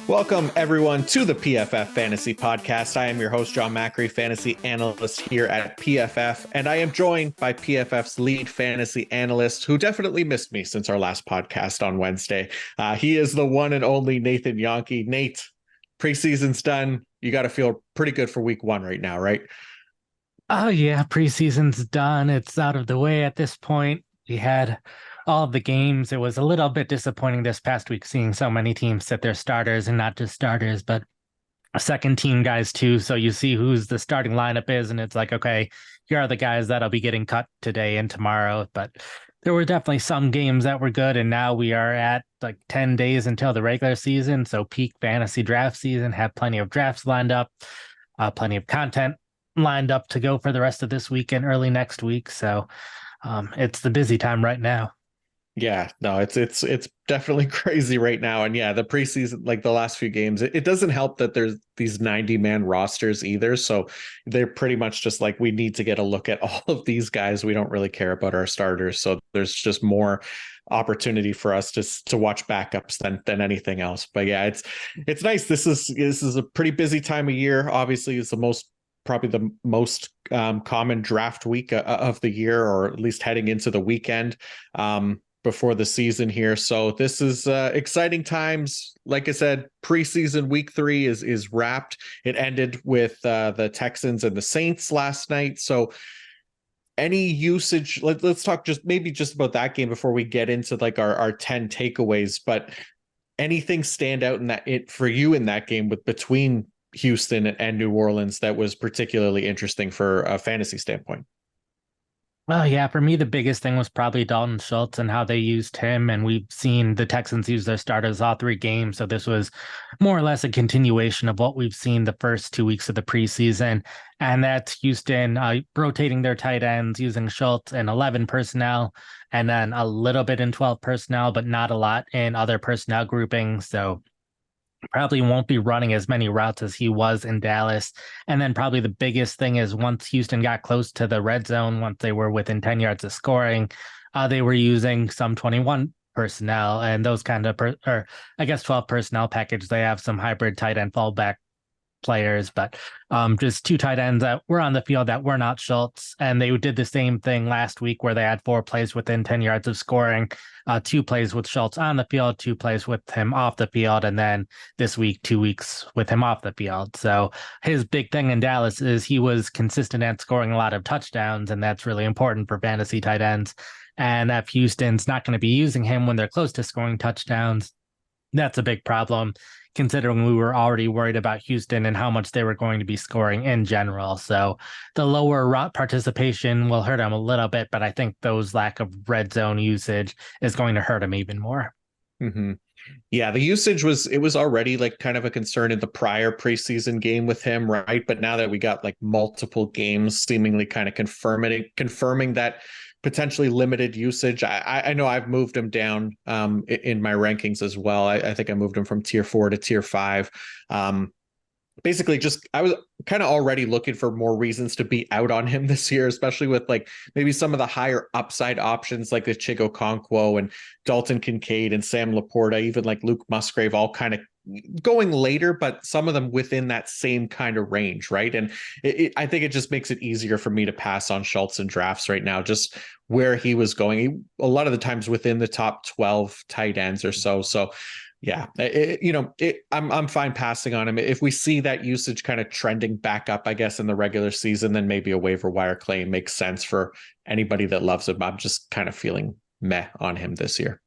Welcome, everyone, to the PFF Fantasy Podcast. I am your host, John Macri, fantasy analyst here at PFF, and I am joined by PFF's lead fantasy analyst, who definitely missed me since our last podcast on Wednesday. He is the one and only Nathan Jahnke. Nate, preseason's done. You got to feel pretty good for week one right now, right? Oh, yeah, preseason's done. It's out of the way at this point. We had all of the games. It was a little bit disappointing this past week seeing so many teams sit their starters, and not just starters, but second team guys too. So you see who's the starting lineup is, and it's like, okay, here are the guys that'll be getting cut today and tomorrow. But there were definitely some games that were good, and now we are at like 10 days until the regular season. So peak fantasy draft season, have plenty of drafts lined up, plenty of content lined up to go for the rest of this week and early next week. So it's the busy time right now. Yeah, no, it's definitely crazy right now. And yeah, the preseason, like the last few games, it doesn't help that there's these 90-man rosters either. So they're pretty much just like, we need to get a look at all of these guys. We don't really care about our starters. So there's just more opportunity for us to watch backups than anything else. But yeah, it's nice. This is a pretty busy time of year. Obviously, it's probably the most common draft week of the year, or at least heading into the weekend before the season here. So this is exciting times. Like I said, preseason week 3 is wrapped. It ended with the Texans and the Saints last night. So any usage, let's talk just about that game before we get into like our 10 takeaways. But anything stand out in that for you in that game between Houston and New Orleans that was particularly interesting for a fantasy standpoint? Well, yeah, for me, the biggest thing was probably Dalton Schultz and how they used him. And we've seen the Texans use their starters all 3 games. So this was more or less a continuation of what we've seen the first 2 weeks of the preseason. And that's Houston rotating their tight ends, using Schultz in 11 personnel, and then a little bit in 12 personnel, but not a lot in other personnel groupings. So probably won't be running as many routes as he was in Dallas. And then probably the biggest thing is once Houston got close to the red zone, once they were within 10 yards of scoring, they were using some 21 personnel and those kind of, or I guess 12 personnel package. They have some hybrid tight end fallback players, but just 2 tight ends that were on the field that were not Schultz. And they did the same thing last week where they had 4 plays within 10 yards of scoring, 2 plays with Schultz on the field, 2 plays with him off the field. And then this week, 2 weeks with him off the field. So his big thing in Dallas is he was consistent at scoring a lot of touchdowns. And that's really important for fantasy tight ends. And if Houston's not going to be using him when they're close to scoring touchdowns, that's a big problem, considering we were already worried about Houston and how much they were going to be scoring in general. So the lower route participation will hurt them a little bit, but I think those lack of red zone usage is going to hurt them even more. Mm-hmm. Yeah, the usage was already like kind of a concern in the prior preseason game with him, right? But now that we got like multiple games seemingly kind of confirming that potentially limited usage, I know I've moved him down in my rankings as well. I think I moved him from tier 4 to tier 5. Basically, just I was kind of already looking for more reasons to be out on him this year, especially with like maybe some of the higher upside options like the Chico Okonkwo and Dalton Kincaid and Sam Laporta, even like Luke Musgrave, all kind of going later, but some of them within that same kind of range, right? And I think it just makes it easier for me to pass on Schultz in drafts right now, just where he was going. A lot of the times within the top 12 tight ends or so. So yeah, I'm fine passing on him. If we see that usage kind of trending back up, I guess, in the regular season, then maybe a waiver wire claim makes sense for anybody that loves him. I'm just kind of feeling meh on him this year.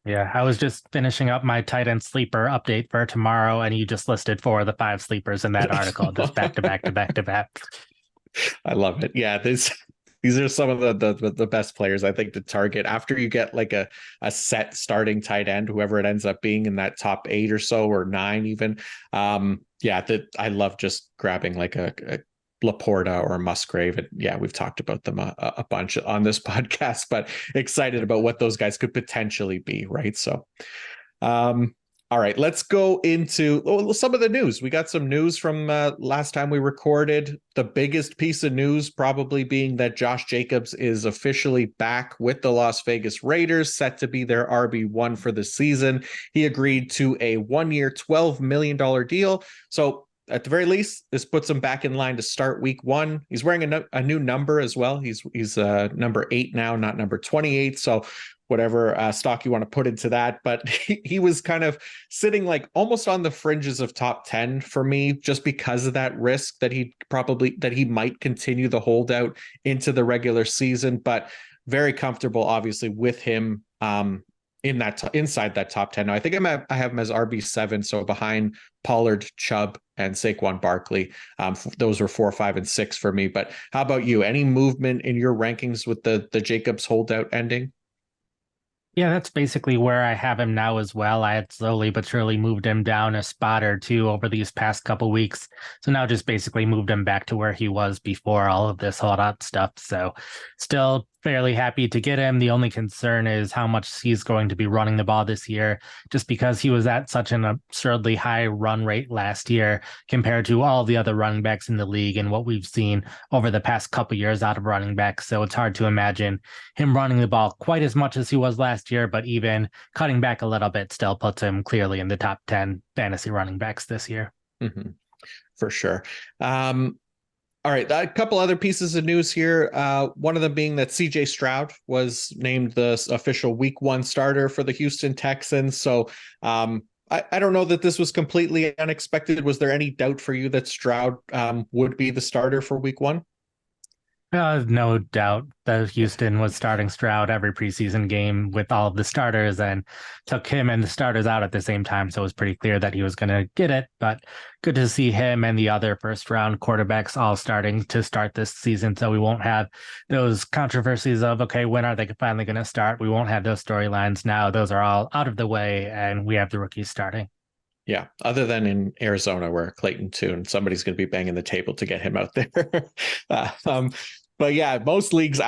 Yeah, I was just finishing up my tight end sleeper update for tomorrow, and you just listed 4 of the 5 sleepers in that article, just back to back to back to back. I love it. Yeah, these are some of the best players I think to target after you get like a set starting tight end, whoever it ends up being in that top 8 or so, or 9 even. That I love just grabbing like a Laporta or Musgrave. And yeah, we've talked about them a bunch on this podcast, but excited about what those guys could potentially be, right? So All right, let's go into some of the news. We got some news from last time we recorded. The biggest piece of news probably being that Josh Jacobs is officially back with the Las Vegas Raiders, set to be their RB1 for the season. He agreed to a 1-year, $12 million deal. So at the very least, this puts him back in line to start week 1. He's wearing a new number as well. He's number 8 now, not number 28. So whatever stock you want to put into that. But he was kind of sitting like almost on the fringes of top 10 for me, just because of that risk that he might continue the holdout into the regular season. But very comfortable, obviously, with him inside that top 10. Now, I think I have him as RB7, so behind Pollard, Chubb, and Saquon Barkley. Those were 4, 5, and 6 for me. But how about you? Any movement in your rankings with the Jacobs holdout ending? Yeah, that's basically where I have him now as well. I had slowly but surely moved him down a spot or two over these past couple weeks. So now just basically moved him back to where he was before all of this holdout stuff. So still fairly happy to get him. The only concern is how much he's going to be running the ball this year, just because he was at such an absurdly high run rate last year compared to all the other running backs in the league and what we've seen over the past couple years out of running backs. So it's hard to imagine him running the ball quite as much as he was last year, but even cutting back a little bit still puts him clearly in the top 10 fantasy running backs this year. Mm-hmm. For sure. All right, a couple other pieces of news here. One of them being that CJ Stroud was named the official week 1 starter for the Houston Texans. So I don't know that this was completely unexpected. Was there any doubt for you that Stroud would be the starter for week 1? No doubt that Houston was starting Stroud every preseason game with all of the starters and took him and the starters out at the same time. So it was pretty clear that he was going to get it. But good to see him and the other first round quarterbacks all starting to start this season. So we won't have those controversies of, okay, when are they finally going to start? We won't have those storylines now. Those are all out of the way, and we have the rookies starting. Yeah, other than in Arizona where Clayton Tune, somebody's going to be banging the table to get him out there. But yeah, most leagues,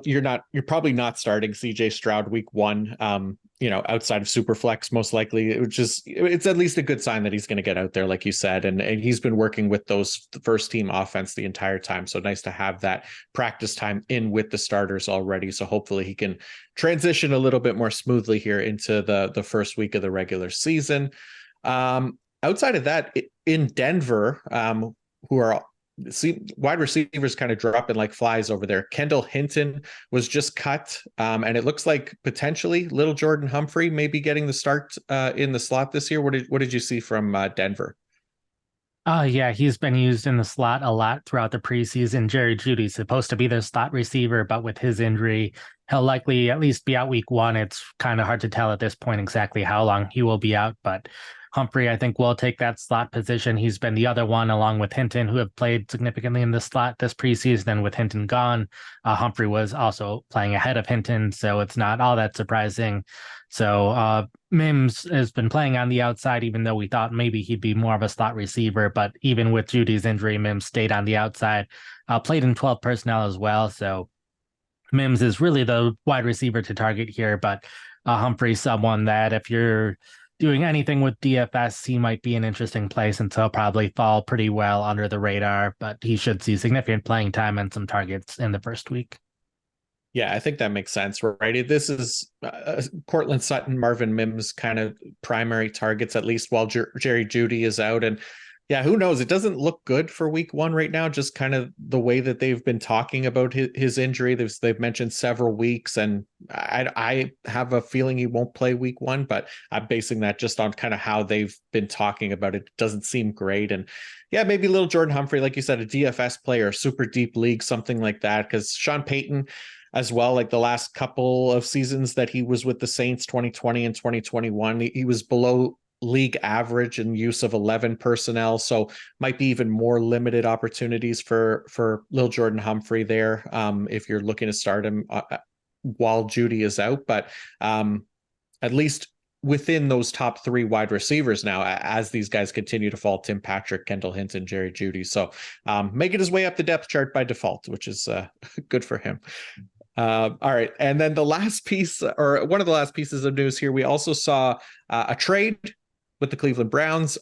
you're probably not starting CJ Stroud week 1. Outside of Superflex, most likely, it's at least a good sign that he's going to get out there, like you said, and he's been working with the first team offense the entire time. So nice to have that practice time in with the starters already. So hopefully he can transition a little bit more smoothly here into the first week of the regular season. Outside of that, in Denver, who are wide receivers kind of dropping like flies over there. Kendall Hinton was just cut, and it looks like potentially little Jordan Humphrey may be getting the start in the slot this year. What did you see from Denver? Yeah, he's been used in the slot a lot throughout the preseason. Jerry Jeudy's supposed to be their slot receiver, but with his injury, he'll likely at least be out week 1. It's kind of hard to tell at this point exactly how long he will be out, but Humphrey, I think, will take that slot position. He's been the other one, along with Hinton, who have played significantly in the slot this preseason. And with Hinton gone, Humphrey was also playing ahead of Hinton, so it's not all that surprising. So Mims has been playing on the outside, even though we thought maybe he'd be more of a slot receiver. But even with Judy's injury, Mims stayed on the outside, played in 12 personnel as well. So Mims is really the wide receiver to target here, but Humphrey's someone that if you're doing anything with DFS, he might be an interesting play since he'll probably fall pretty well under the radar, but he should see significant playing time and some targets in the first week. Yeah, I think that makes sense, right? This is Cortland Sutton, Marvin Mims kind of primary targets, at least while Jerry Jeudy is out. And yeah, who knows? It doesn't look good for week 1 right now, just kind of the way that they've been talking about his injury. They've mentioned several weeks, and I have a feeling he won't play week 1, but I'm basing that just on kind of how they've been talking about it. It doesn't seem great. And yeah, maybe little Jordan Humphrey, like you said, a DFS player, super deep league, something like that, because Sean Payton as well, like the last couple of seasons that he was with the Saints, 2020 and 2021, he was below league average in use of 11 personnel, so might be even more limited opportunities for Lil Jordan Humphrey there if you're looking to start him while Jeudy is out. But at least within those top 3 wide receivers now, as these guys continue to fall, Tim Patrick, Kendall Hinton, Jerry Jeudy, so making his way up the depth chart by default, which is good for him. All right, and then the last piece, or one of the last pieces of news here, we also saw a trade with the Cleveland Browns.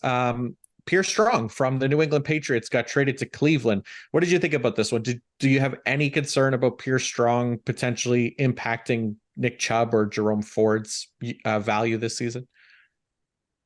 Pierce Strong from the New England Patriots got traded to Cleveland. What did you think about this one? Do you have any concern about Pierce Strong potentially impacting Nick Chubb or Jerome Ford's value this season?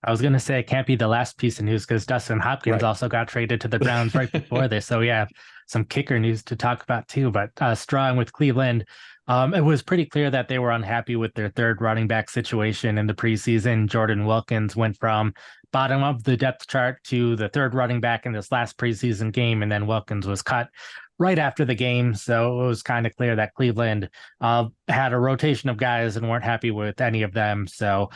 I was going to say it can't be the last piece of news because Dustin Hopkins Right. also got traded to the Browns right before this. So yeah, some kicker news to talk about too. But Strong with Cleveland, it was pretty clear that they were unhappy with their third running back situation in the preseason. Jordan Wilkins went from bottom of the depth chart to the third running back in this last preseason game, and then Wilkins was cut right after the game. So it was kind of clear that Cleveland had a rotation of guys and weren't happy with any of them. So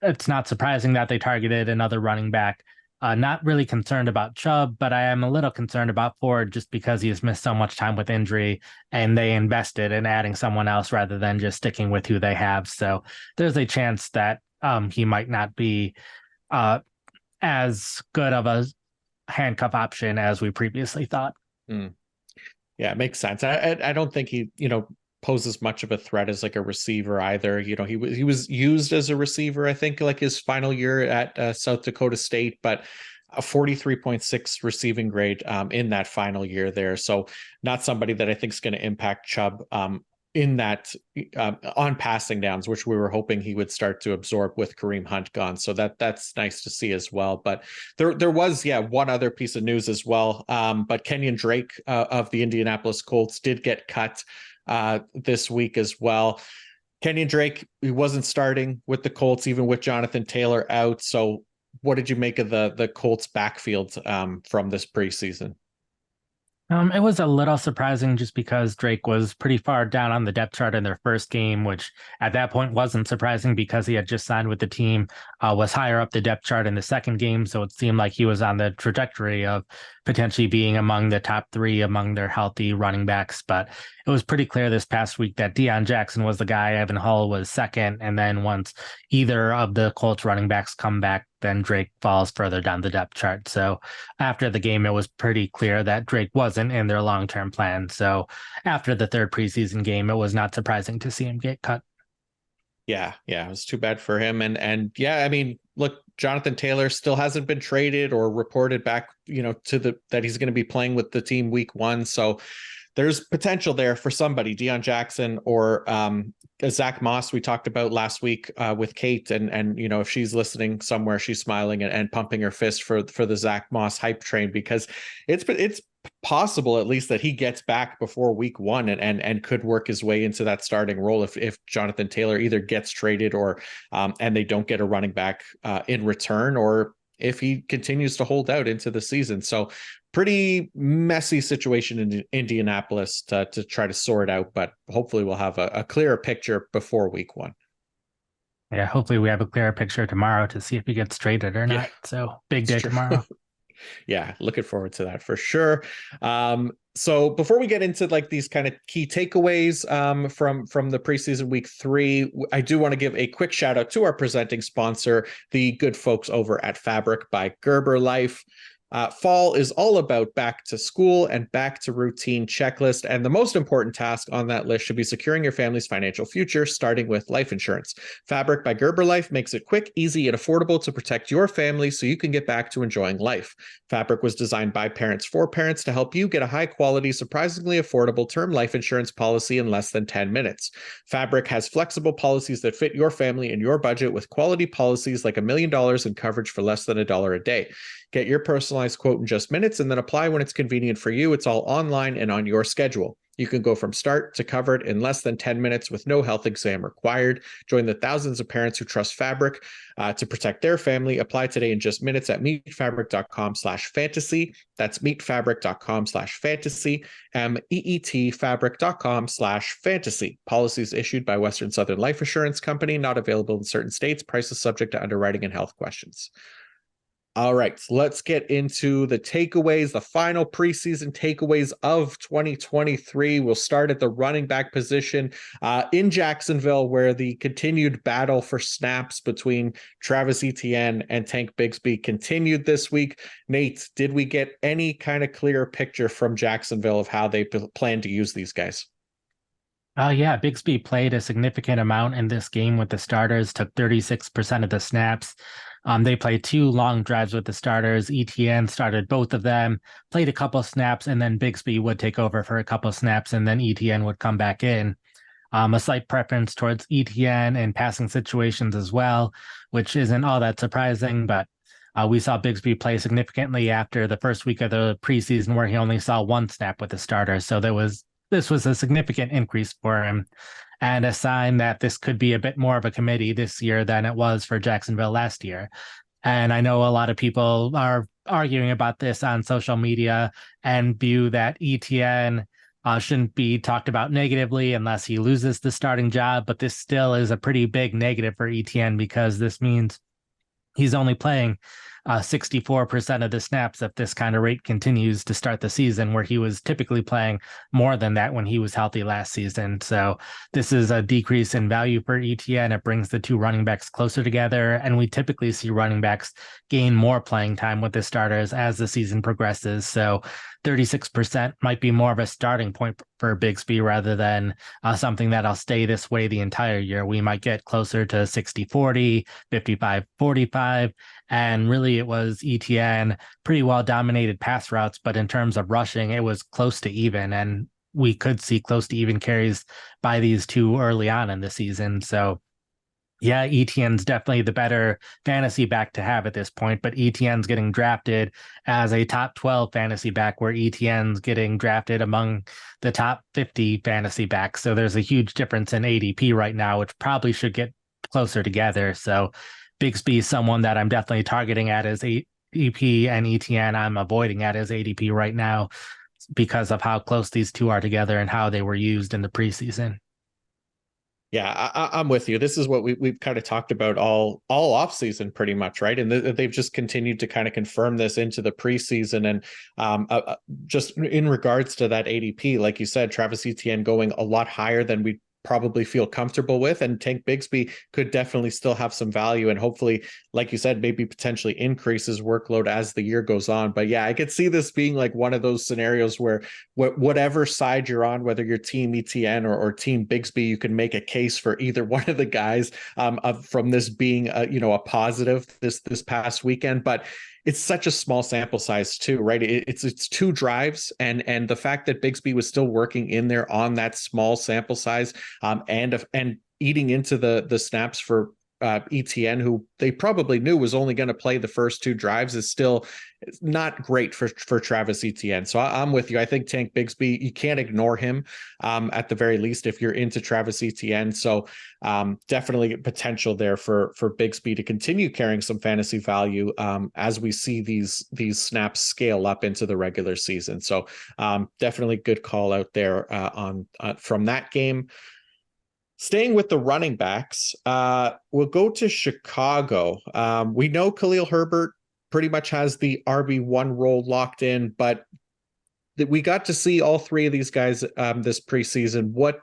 it's not surprising that they targeted another running back. Not really concerned about Chubb, but I am a little concerned about Ford just because he has missed so much time with injury and they invested in adding someone else rather than just sticking with who they have. So there's a chance that he might not be as good of a handcuff option as we previously thought. Mm. Yeah, it makes sense. I don't think he, poses much of a threat as like a receiver either. He was used as a receiver, I think, like his final year at South Dakota State, but a 43.6 receiving grade in that final year there. So not somebody that I think is going to impact Chubb in that on passing downs, which we were hoping he would start to absorb with Kareem Hunt gone. So that's nice to see as well. But there was, one other piece of news as well. But Kenyon Drake of the Indianapolis Colts did get cut this week as well. Kenyon Drake, he wasn't starting with the Colts, even with Jonathan Taylor out. So what did you make of the Colts backfield from this preseason? It was a little surprising just because Drake was pretty far down on the depth chart in their first game, which at that point wasn't surprising because he had just signed with the team, was higher up the depth chart in the second game. So it seemed like he was on the trajectory of potentially being among the top three among their healthy running backs. But it was pretty clear this past week that Deion Jackson was the guy, Evan Hull was second. And then once either of the Colts running backs come back, then Drake falls further down the depth chart. So after the game, it was pretty clear that Drake wasn't in their long-term plan. So after the third preseason game, it was not surprising to see him get cut. Yeah, it was too bad for him. And yeah, I mean, look, Jonathan Taylor still hasn't been traded or reported back, that he's going to be playing with the team week 1. So there's potential there for somebody, Deion Jackson or Zach Moss. We talked about last week with Kate, and if she's listening somewhere, she's smiling and pumping her fist for the Zach Moss hype train, because it's possible at least that he gets back before week 1 and could work his way into that starting role if Jonathan Taylor either gets traded or and they don't get a running back in return, or if he continues to hold out into the season. So pretty messy situation in Indianapolis to try to sort out, but hopefully we'll have a clearer picture before week 1. Yeah, hopefully we have a clearer picture tomorrow to see if he gets traded or not. So big day tomorrow. Yeah, looking forward to that for sure. So before we get into like these kind of key takeaways from the preseason week 3, I do want to give a quick shout out to our presenting sponsor, the good folks over at Fabric by Gerber Life. Fall is all about back to school and back to routine checklist. And the most important task on that list should be securing your family's financial future, starting with life insurance. Fabric by Gerber Life makes it quick, easy, and affordable to protect your family so you can get back to enjoying life. Fabric was designed by parents for parents to help you get a high quality, surprisingly affordable term life insurance policy in less than 10 minutes. Fabric has flexible policies that fit your family and your budget with quality policies like $1 million in coverage for less than $1 a day. Get your personalized quote in just minutes and then apply when it's convenient for you. It's all online and on your schedule. You can go from start to covered in less than 10 minutes with no health exam required. Join the thousands of parents who trust Fabric to protect their family. Apply today in just minutes at meetfabric.com/fantasy. That's meetfabric.com/fantasy. meetfabric.com/fantasy. Policies issued by Western Southern Life Assurance Company, not available in certain states. Prices subject to underwriting and health questions. All right, let's get into the takeaways, the final preseason takeaways of 2023. We'll start at the running back position in Jacksonville, where the continued battle for snaps between Travis Etienne and Tank Bigsby continued this week. Nate, did we get any kind of clear picture from Jacksonville of how they plan to use these guys? Yeah, Bigsby played a significant amount in this game with the starters, took 36% of the snaps. They played 2 long drives with the starters. ETN started both of them, played a couple snaps, and then Bigsby would take over for a couple snaps, and then ETN would come back in. A slight preference towards ETN and passing situations as well, which isn't all that surprising, but we saw Bigsby play significantly after the first week of the preseason where he only saw 1 snap with the starter. So this was a significant increase for him and a sign that this could be a bit more of a committee this year than it was for Jacksonville last year. And I know a lot of people are arguing about this on social media and view that ETN shouldn't be talked about negatively unless he loses the starting job. But this still is a pretty big negative for ETN because this means he's only playing 64% of the snaps if this kind of rate continues to start the season, where he was typically playing more than that when he was healthy last season. So this is a decrease in value for ETN. It brings the 2 running backs closer together, and we typically see running backs gain more playing time with the starters as the season progresses. So 36% might be more of a starting point for Bigsby rather than something that'll stay this way the entire year. We might get closer to 60-40, 55-45, and really it was ETN pretty well dominated pass routes, but in terms of rushing, it was close to even, and we could see close to even carries by these 2 early on in the season. So yeah, ETN's definitely the better fantasy back to have at this point, but ETN's getting drafted as a top 12 fantasy back, where ETN's getting drafted among the top 50 fantasy backs. So there's a huge difference in ADP right now, which probably should get closer together. So Bigsby is someone that I'm definitely targeting at as ADP, and ETN I'm avoiding at as ADP right now because of how close these 2 are together and how they were used in the preseason. Yeah, I'm with you. This is what we've kind of talked about all off season, pretty much, right? And they've just continued to kind of confirm this into the preseason. And just in regards to that ADP, like you said, Travis Etienne going a lot higher than we probably feel comfortable with, and Tank Bigsby could definitely still have some value, and hopefully, like you said, maybe potentially increase his workload as the year goes on. But yeah, I could see this being like one of those scenarios where whatever side you're on, whether you're team ETN or team Bigsby, you can make a case for either one of the guys from this being a positive this past weekend. But it's such a small sample size too, right? It's 2 drives, and the fact that Bigsby was still working in there on that small sample size, and eating into the snaps for ETN, who they probably knew was only going to play the first 2 drives, is still not great for Travis Etienne. So I'm with you. I think Tank Bigsby, you can't ignore him at the very least if you're into Travis Etienne. So definitely potential there for Bigsby to continue carrying some fantasy value as we see these snaps scale up into the regular season. So definitely good call out there on from that game. Staying with the running backs, we'll go to Chicago. We know Khalil Herbert pretty much has the RB1 role locked in, but we got to see all 3 of these guys this preseason. What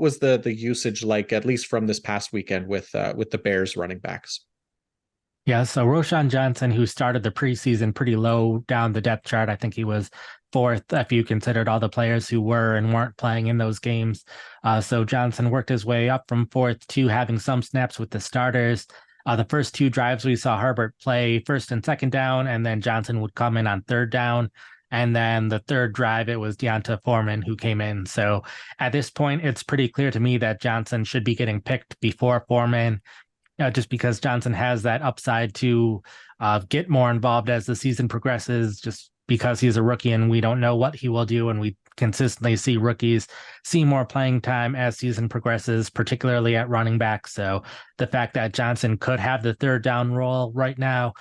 was the usage like, at least from this past weekend with the Bears running backs? Yeah, so Roschon Johnson, who started the preseason pretty low down the depth chart, I think he was 4th if you considered all the players who were and weren't playing in those games. So Johnson worked his way up from 4th to having some snaps with the starters. The first 2 drives we saw Herbert play first and second down, and then Johnson would come in on third down. And then the 3rd drive, it was D'Onta Foreman who came in. So at this point, it's pretty clear to me that Johnson should be getting picked before Foreman. Just because Johnson has that upside to get more involved as the season progresses, just because he's a rookie and we don't know what he will do. And we consistently see rookies see more playing time as season progresses, particularly at running back. So the fact that Johnson could have the 3rd down role right now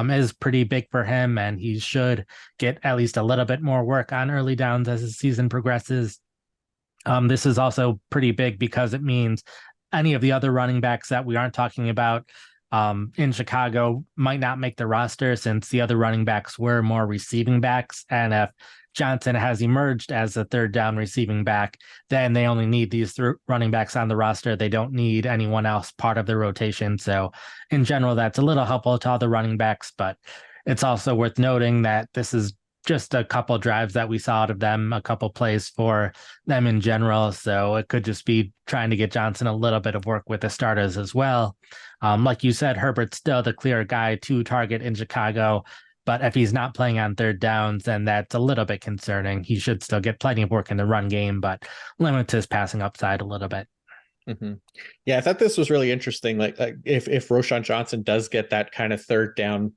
is pretty big for him. And he should get at least a little bit more work on early downs as the season progresses. This is also pretty big because it means any of the other running backs that we aren't talking about in Chicago might not make the roster, since the other running backs were more receiving backs. And if Johnson has emerged as a 3rd down receiving back, then they only need these running backs on the roster. They don't need anyone else part of the rotation. So in general, that's a little helpful to all the running backs, but it's also worth noting that this is just a couple drives that we saw out of them, a couple plays for them in general. So it could just be trying to get Johnson a little bit of work with the starters as well. Like you said, Herbert's still the clear guy to target in Chicago. But if he's not playing on third downs, then that's a little bit concerning. He should still get plenty of work in the run game, but limit his passing upside a little bit. Mm-hmm. Yeah, I thought this was really interesting. Like if Roschon Johnson does get that kind of third down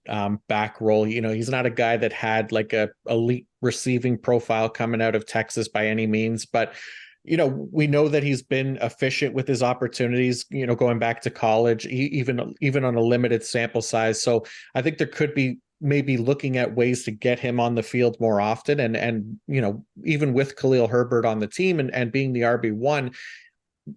back role, he's not a guy that had like a elite receiving profile coming out of Texas by any means, but we know that he's been efficient with his opportunities, going back to college, even on a limited sample size. So I think there could be maybe looking at ways to get him on the field more often. And even with Khalil Herbert on the team and being the RB1,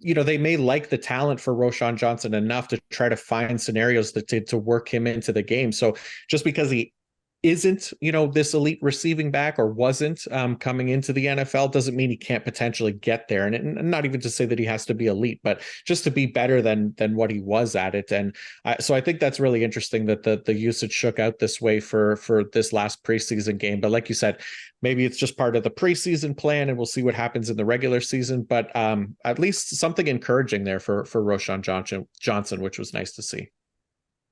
they may like the talent for Roschon Johnson enough to try to find scenarios to work him into the game. So just because he isn't, this elite receiving back or wasn't coming into the NFL doesn't mean he can't potentially get there. And not even to say that he has to be elite, but just to be better than what he was at it. And so I think that's really interesting that the usage shook out this way for this last preseason game. But like you said, maybe it's just part of the preseason plan and we'll see what happens in the regular season. But at least something encouraging there for Roschon Johnson, which was nice to see.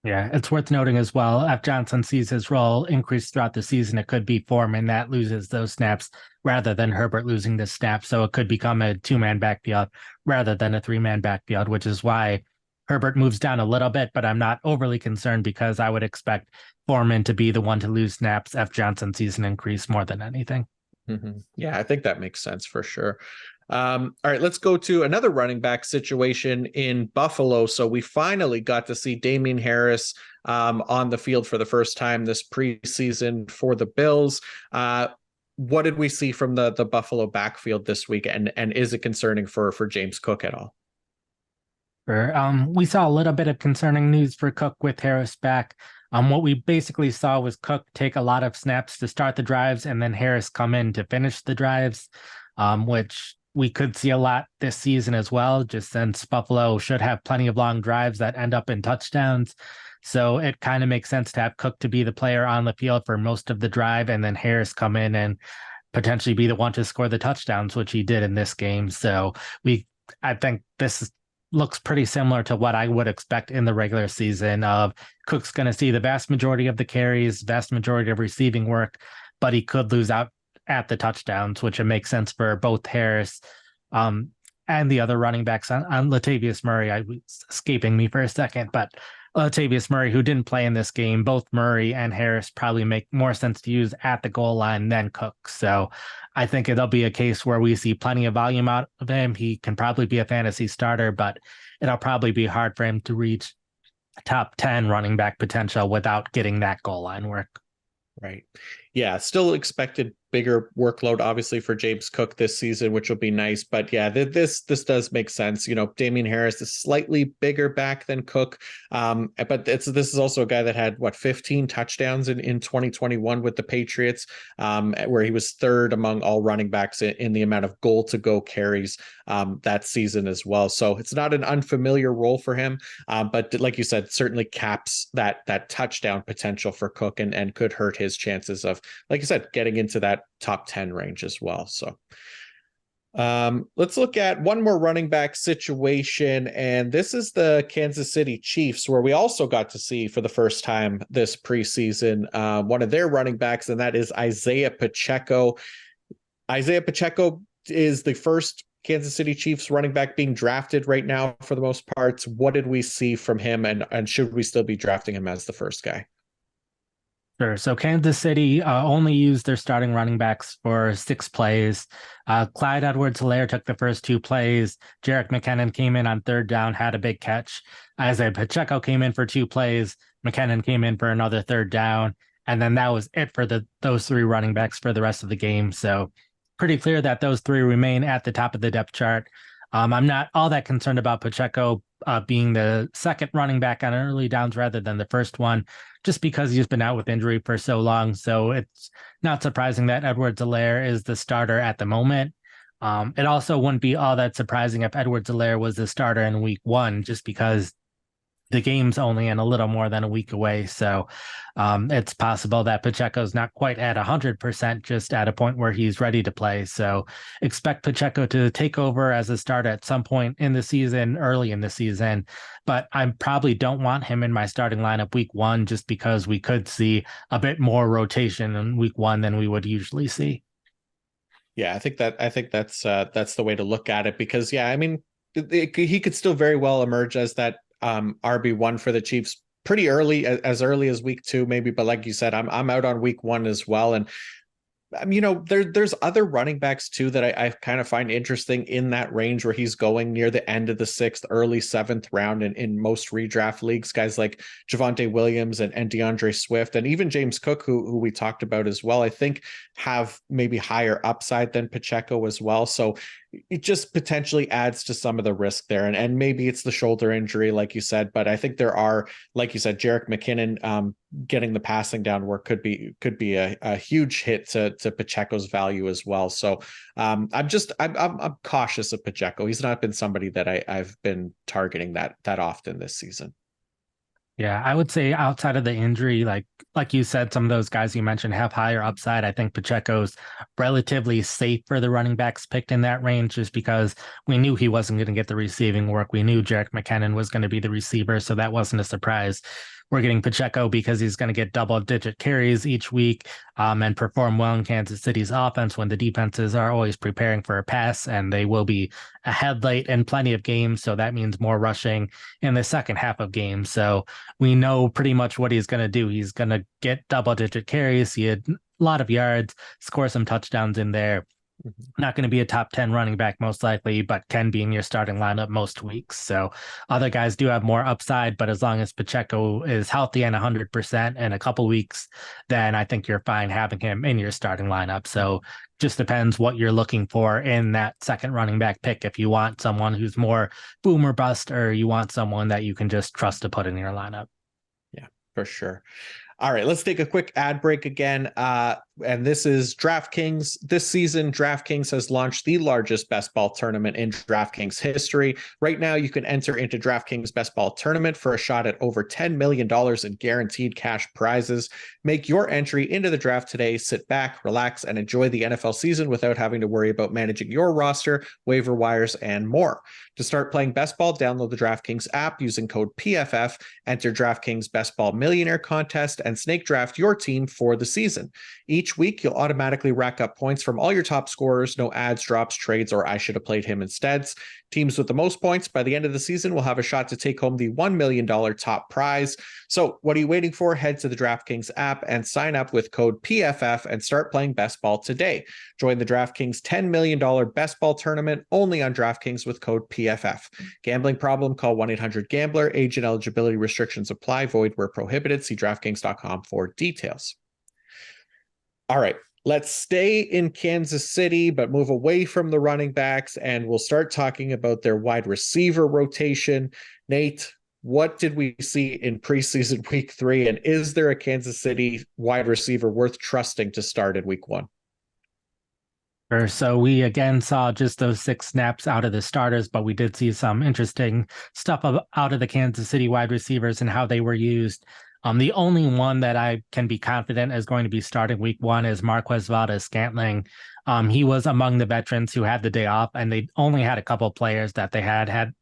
Yeah, it's worth noting as well, if Johnson sees his role increase throughout the season, it could be Foreman that loses those snaps rather than Herbert losing the snaps. So it could become a two-man backfield rather than a three-man backfield, which is why Herbert moves down a little bit, but I'm not overly concerned because I would expect Foreman to be the one to lose snaps if Johnson sees an increase more than anything. Mm-hmm. Yeah, I think that makes sense for sure. All right, let's go to another running back situation in Buffalo. So we finally got to see Damien Harris on the field for the first time this preseason for the Bills. What did we see from the Buffalo backfield this week, and is it concerning for James Cook at all? We saw a little bit of concerning news for Cook with Harris back. What we basically saw was Cook take a lot of snaps to start the drives and then Harris come in to finish the drives, which we could see a lot this season as well, just since Buffalo should have plenty of long drives that end up in touchdowns. So it kind of makes sense to have Cook to be the player on the field for most of the drive and then Harris come in and potentially be the one to score the touchdowns, which he did in this game. So I think this looks pretty similar to what I would expect in the regular season of Cook's going to see the vast majority of the carries, vast majority of receiving work, but he could lose out at the touchdowns, which it makes sense for both Harris and the other running backs on Latavius Murray. I was escaping me for a second, but Latavius Murray, who didn't play in this game, both Murray and Harris probably make more sense to use at the goal line than Cook. So I think it'll be a case where we see plenty of volume out of him. He can probably be a fantasy starter, but it'll probably be hard for him to reach top 10 running back potential without getting that goal line work. Right. Yeah, still expected bigger workload, obviously, for James Cook this season, which will be nice. But yeah, this does make sense. Damien Harris is slightly bigger back than Cook, but this is also a guy that had 15 touchdowns in 2021 with the Patriots, where he was third among all running backs in the amount of goal to go carries that season as well. So it's not an unfamiliar role for him, but like you said, certainly caps that touchdown potential for Cook and could hurt his chances of, like you said, getting into that top 10 range as well. So let's look at one more running back situation, and this is the Kansas City Chiefs, where we also got to see for the first time this preseason one of their running backs, and that is Isaiah Pacheco. Isaiah Pacheco is the first Kansas City Chiefs running back being drafted right now for the most part. What did we see from him, and should we still be drafting him as the first guy? Sure. So Kansas City only used their starting running backs for 6 plays. Clyde Edwards-Helaire took the first 2 plays. Jerick McKinnon came in on third down, had a big catch. Isaiah Pacheco came in for 2 plays. McKinnon came in for another third down. And then that was it for those 3 running backs for the rest of the game. So pretty clear that those 3 remain at the top of the depth chart. I'm not all that concerned about Pacheco being the second running back on early downs rather than the first one, just because he's been out with injury for so long. So it's not surprising that Edwards-Helaire is the starter at the moment. It also wouldn't be all that surprising if Edwards-Helaire was the starter in week 1, just because the game's only in a little more than a week away. So it's possible that Pacheco's not quite at 100%, just at a point where he's ready to play. So expect Pacheco to take over as a starter at some point in the season, early in the season. But I probably don't want him in my starting lineup week one, just because we could see a bit more rotation in week one than we would usually see. Yeah, I think that's the way to look at it, because yeah, I mean, he could still very well emerge as that RB1 for the Chiefs pretty early as week two, maybe. But like you said, I'm out on week one as well. And there's other running backs too that I kind of find interesting in that range where he's going near the end of the sixth, early seventh round in most redraft leagues. Guys like Javonte Williams and DeAndre Swift, and even James Cook, who we talked about as well, I think have maybe higher upside than Pacheco as well. So it just potentially adds to some of the risk there. And maybe it's the shoulder injury, like you said, but I think there are, like you said, Jerick McKinnon getting the passing down work could be a huge hit to Pacheco's value as well. So I'm cautious of Pacheco. He's not been somebody that I've been targeting that often this season. Yeah, I would say outside of the injury, like you said, some of those guys you mentioned have higher upside. I think Pacheco's relatively safe for the running backs picked in that range, just because we knew he wasn't going to get the receiving work. We knew Jerick McKinnon was going to be the receiver, so that wasn't a surprise. We're getting Pacheco because he's going to get double-digit carries each week and perform well in Kansas City's offense when the defenses are always preparing for a pass, and they will be ahead late in plenty of games. So that means more rushing in the second half of games. So we know pretty much what he's going to do. He's going to get double-digit carries, see a lot of yards, score some touchdowns in there. Not going to be a top 10 running back most likely, but can be in your starting lineup most weeks. So other guys do have more upside, but as long as Pacheco is healthy and 100% in a couple weeks, then I think you're fine having him in your starting lineup. So just depends what you're looking for in that second running back pick. If you want someone who's more boom or bust, or you want someone that you can just trust to put in your lineup. Yeah, for sure. All right, let's take a quick ad break again. And this is DraftKings. This season, DraftKings has launched the largest best ball tournament in DraftKings history. Right now, you can enter into DraftKings Best Ball Tournament for a shot at over $10 million in guaranteed cash prizes. Make your entry into the draft today. Sit back, relax, and enjoy the NFL season without having to worry about managing your roster, waiver wires, and more. To start playing Best Ball, download the DraftKings app using code PFF, enter DraftKings Best Ball Millionaire Contest, and snake draft your team for the season. Each week, you'll automatically rack up points from all your top scorers, no ads, drops, trades, or I should have played him instead. Teams with the most points by the end of the season will have a shot to take home the $1 million top prize. So what are you waiting for? Head to the DraftKings app and sign up with code PFF and start playing Best Ball today. Join the DraftKings $10 million Best Ball Tournament only on DraftKings with code PFF. Gambling problem? Call 1-800-GAMBLER. Age and eligibility restrictions apply. Void where prohibited. See DraftKings.com for details. All right, let's stay in Kansas City, but move away from the running backs, and we'll start talking about their wide receiver rotation. Nate, what did we see in preseason week 3, and is there a Kansas City wide receiver worth trusting to start in week 1? Sure. So we again saw just those 6 snaps out of the starters, but we did see some interesting stuff out of the Kansas City wide receivers and how they were used. The only one that I can be confident is going to be starting week 1 is Marquez Valdes-Scantling. He was among the veterans who had the day off, and they only had a couple players that they had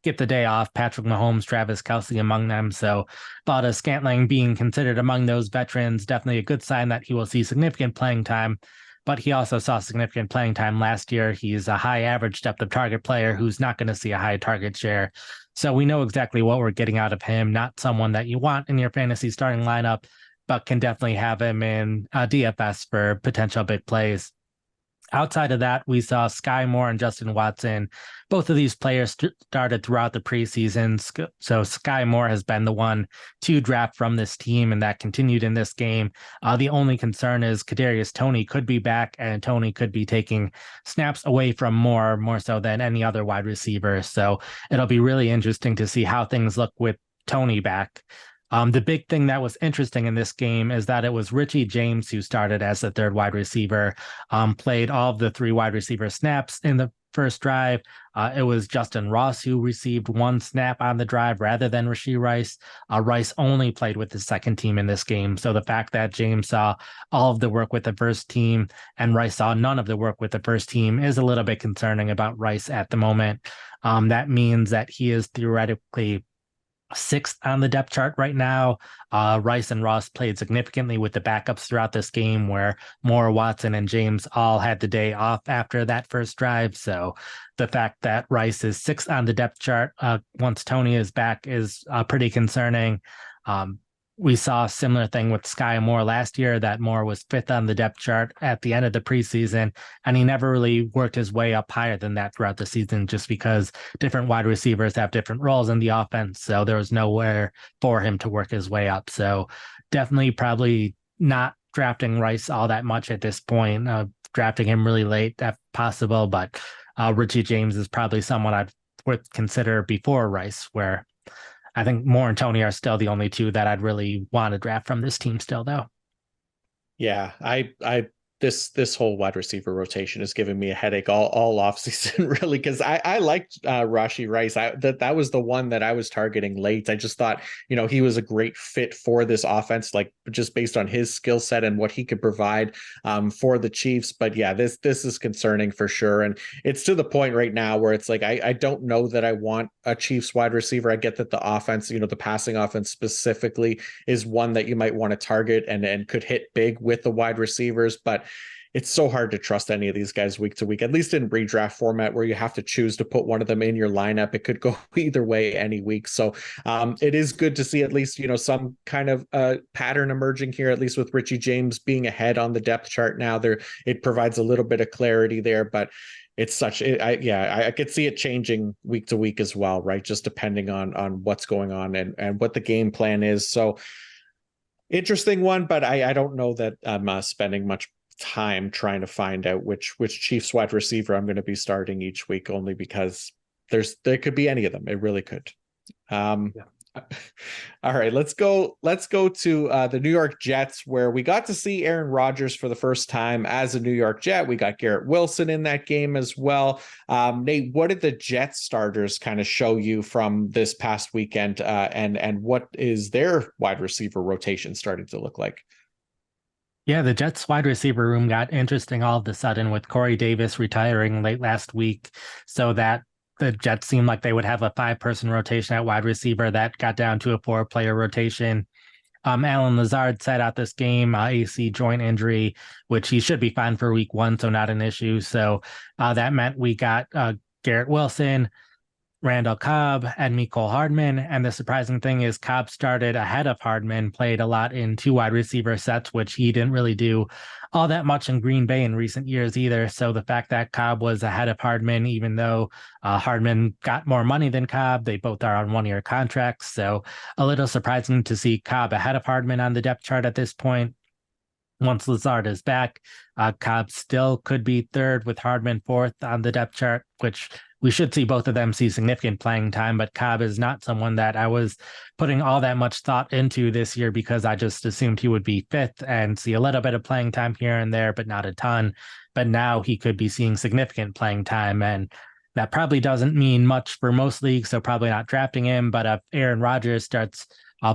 get the day off. Patrick Mahomes, Travis Kelce among them. So Valdes-Scantling being considered among those veterans, definitely a good sign that he will see significant playing time. But he also saw significant playing time last year. He's a high average depth of target player who's not going to see a high target share. So we know exactly what we're getting out of him. Not someone that you want in your fantasy starting lineup, but can definitely have him in DFS for potential big plays. Outside of that, we saw Sky Moore and Justin Watson. Both of these players started throughout the preseason. So Sky Moore has been the one to draft from this team, and that continued in this game. The only concern is Kadarius Toney could be back, and Toney could be taking snaps away from Moore, more so than any other wide receiver. So it'll be really interesting to see how things look with Toney back. The big thing that was interesting in this game is that it was Richie James who started as the third wide receiver, played all of the 3 wide receiver snaps in the first drive, it was Justin Ross who received one snap on the drive rather than Rashee Rice. Rice only played with the second team in this game. So the fact that James saw all of the work with the first team and Rice saw none of the work with the first team is a little bit concerning about Rice at the moment. That means that he is theoretically sixth on the depth chart right now. Rice and Ross played significantly with the backups throughout this game, where Moore, Watson, and James all had the day off after that first drive. So the fact that Rice is sixth on the depth chart once Tony is back is pretty concerning. We saw a similar thing with Sky Moore last year, that Moore was fifth on the depth chart at the end of the preseason, and he never really worked his way up higher than that throughout the season, just because different wide receivers have different roles in the offense. So there was nowhere for him to work his way up. So definitely probably not drafting Rice all that much at this point, drafting him really late if possible. But Richie James is probably someone I'd would consider before Rice, where I think Moore and Tony are still the only two that I'd really want to draft from this team still, though. Yeah, this whole wide receiver rotation is giving me a headache all off season, really, because I liked Rashee Rice. That was the one that I was targeting late. I just thought, he was a great fit for this offense, like just based on his skill set and what he could provide for the Chiefs. But yeah, this is concerning for sure, and it's to the point right now where it's like I don't know that I want a Chiefs wide receiver. I get that the offense, the passing offense specifically, is one that you might want to target and could hit big with the wide receivers, but it's so hard to trust any of these guys week to week, at least in redraft format where you have to choose to put one of them in your lineup. It could go either way any week. So it is good to see at least, some kind of pattern emerging here, at least with Richie James being ahead on the depth chart now. It provides a little bit of clarity there, but it's I could see it changing week to week as well, right? Just depending on what's going on and what the game plan is. So interesting one, but I don't know that I'm spending much time trying to find out which Chiefs wide receiver I'm going to be starting each week, only because there could be any of them. It really could. Yeah. All right, let's go to the New York Jets, where we got to see Aaron Rodgers for the first time as a New York Jet. We got Garrett Wilson in that game as well. Nate, what did the Jets starters kind of show you from this past weekend, and what is their wide receiver rotation starting to look like? Yeah, the Jets wide receiver room got interesting all of a sudden with Corey Davis retiring late last week, so that the Jets seemed like they would have a 5-person rotation at wide receiver that got down to a 4-player rotation. Allen Lazard sat out this game, AC joint injury, which he should be fine for week 1, so not an issue. So that meant we got Garrett Wilson, Randall Cobb, and Mecole Hardman. And the surprising thing is Cobb started ahead of Hardman, played a lot in 2 wide receiver sets, which he didn't really do all that much in Green Bay in recent years either. So the fact that Cobb was ahead of Hardman, even though Hardman got more money than Cobb, they both are on 1-year contracts. So a little surprising to see Cobb ahead of Hardman on the depth chart at this point. Once Lazard is back, Cobb still could be third with Hardman fourth on the depth chart, which we should see both of them see significant playing time, but Cobb is not someone that I was putting all that much thought into this year, because I just assumed he would be fifth and see a little bit of playing time here and there, but not a ton. But now he could be seeing significant playing time, and that probably doesn't mean much for most leagues, so probably not drafting him. But if Aaron Rodgers starts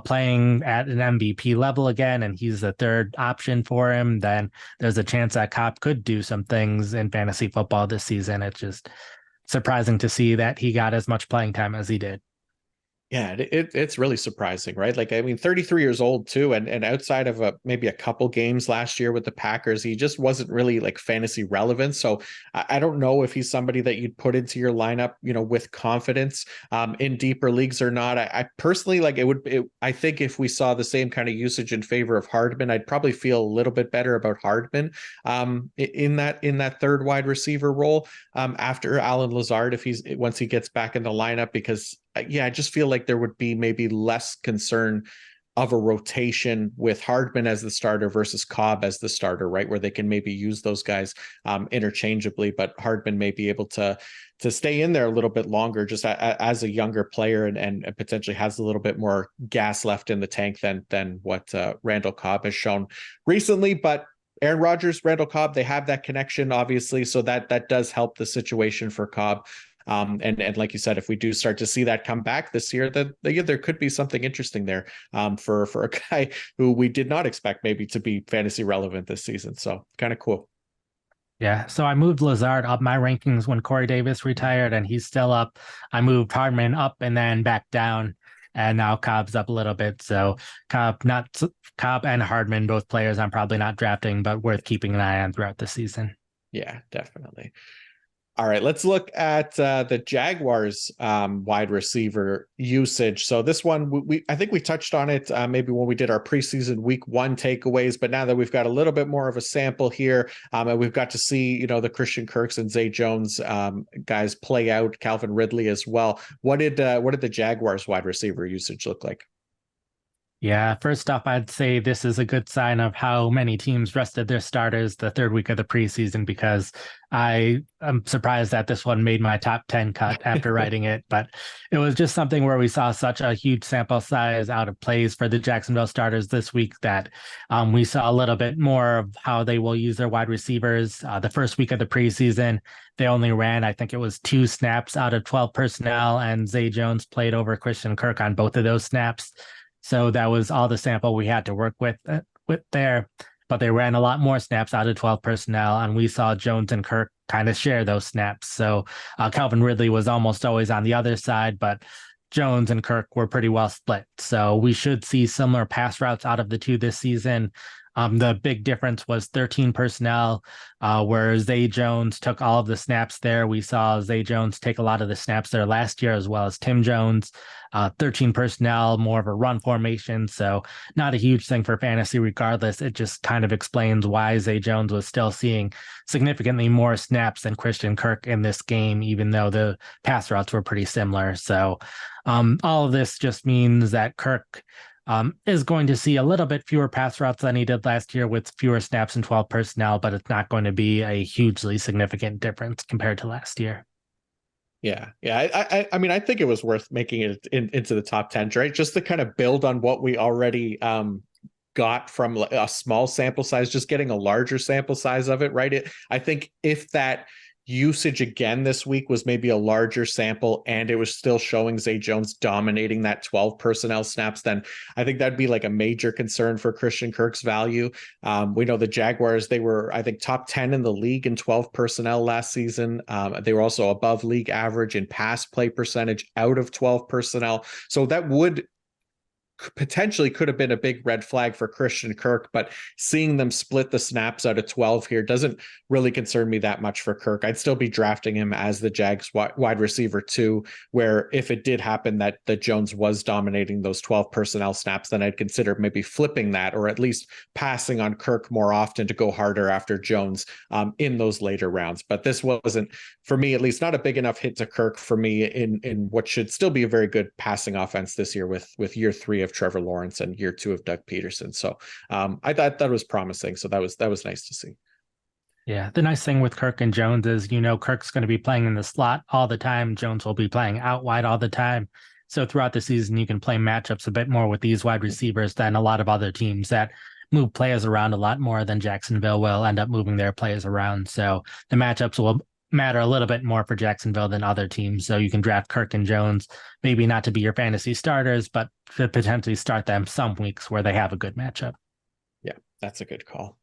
playing at an MVP level again, and he's the third option for him, then there's a chance that Cobb could do some things in fantasy football this season. It's just surprising to see that he got as much playing time as he did. Yeah, it's really surprising, right? Like, I mean, 33 years old too, and outside of maybe a couple games last year with the Packers, he just wasn't really like fantasy relevant. So I don't know if he's somebody that you'd put into your lineup, with confidence in deeper leagues or not. I personally like I think if we saw the same kind of usage in favor of Hardman, I'd probably feel a little bit better about Hardman in that third wide receiver role after Allen Lazard, once he gets back in the lineup, because I just feel like there would be maybe less concern of a rotation with Hardman as the starter versus Cobb as the starter, right? Where they can maybe use those guys interchangeably, but Hardman may be able to stay in there a little bit longer, just as a younger player, and potentially has a little bit more gas left in the tank than what Randall Cobb has shown recently. But Aaron Rodgers, Randall Cobb, they have that connection, obviously. So that does help the situation for Cobb. And like you said, if we do start to see that come back this year, then there could be something interesting there for a guy who we did not expect maybe to be fantasy relevant this season. So kind of cool. Yeah, so I moved Lazard up my rankings when Corey Davis retired, and he's still up. I moved Hardman up and then back down, and now Cobb's up a little bit. So Cobb and Hardman, both players I'm probably not drafting, but worth keeping an eye on throughout the season. Yeah, definitely. All right, let's look at the Jaguars wide receiver usage. So this one, I think we touched on it maybe when we did our preseason week 1 takeaways, but now that we've got a little bit more of a sample here, and we've got to see, the Christian Kirks and Zay Jones guys play out, Calvin Ridley as well. What did the Jaguars wide receiver usage look like? Yeah, first off, I'd say this is a good sign of how many teams rested their starters the third week of the preseason, because I am surprised that this one made my top 10 cut after writing it. But it was just something where we saw such a huge sample size out of plays for the Jacksonville starters this week that we saw a little bit more of how they will use their wide receivers. The first week of the preseason, they only ran, I think it was 2 snaps out of 12 personnel, and Zay Jones played over Christian Kirk on both of those snaps. So that was all the sample we had to work with there. But they ran a lot more snaps out of 12 personnel, and we saw Jones and Kirk kind of share those snaps. So Calvin Ridley was almost always on the other side, but Jones and Kirk were pretty well split. So we should see similar pass routes out of the two this season. The big difference was 13 personnel, where Zay Jones took all of the snaps there. We saw Zay Jones take a lot of the snaps there last year, as well as Tim Jones. 13 personnel, more of a run formation. So not a huge thing for fantasy regardless. It just kind of explains why Zay Jones was still seeing significantly more snaps than Christian Kirk in this game, even though the pass routes were pretty similar. So all of this just means that Kirk is going to see a little bit fewer pass routes than he did last year with fewer snaps and 12 personnel, but it's not going to be a hugely significant difference compared to last year. Yeah. I mean, I think it was worth making it into the top 10, right? Just to kind of build on what we already got from a small sample size, just getting a larger sample size of it, right? I think if that usage again this week was maybe a larger sample and it was still showing Zay Jones dominating that 12 personnel snaps, then I think that'd be like a major concern for Christian Kirk's value. We know the Jaguars, they were, I think, top 10 in the league in 12 personnel last season. They were also above league average in pass play percentage out of 12 personnel. So that would potentially could have been a big red flag for Christian Kirk, but seeing them split the snaps out of 12 here doesn't really concern me that much for Kirk. I'd still be drafting him as the Jags wide receiver 2, where if it did happen that Jones was dominating those 12 personnel snaps, then I'd consider maybe flipping that, or at least passing on Kirk more often to go harder after Jones in those later rounds. But this wasn't, for me at least, not a big enough hit to Kirk for me in what should still be a very good passing offense this year with year 3 of Trevor Lawrence and year 2 of Doug Peterson. So I thought that was promising. So that was nice to see. Yeah, the nice thing with Kirk and Jones is, Kirk's going to be playing in the slot all the time. Jones will be playing out wide all the time. So throughout the season, you can play matchups a bit more with these wide receivers than a lot of other teams that move players around a lot more than Jacksonville will end up moving their players around. So the matchups will matter a little bit more for Jacksonville than other teams. So you can draft Kirk and Jones, maybe not to be your fantasy starters, but to potentially start them some weeks where they have a good matchup. Yeah, that's a good call.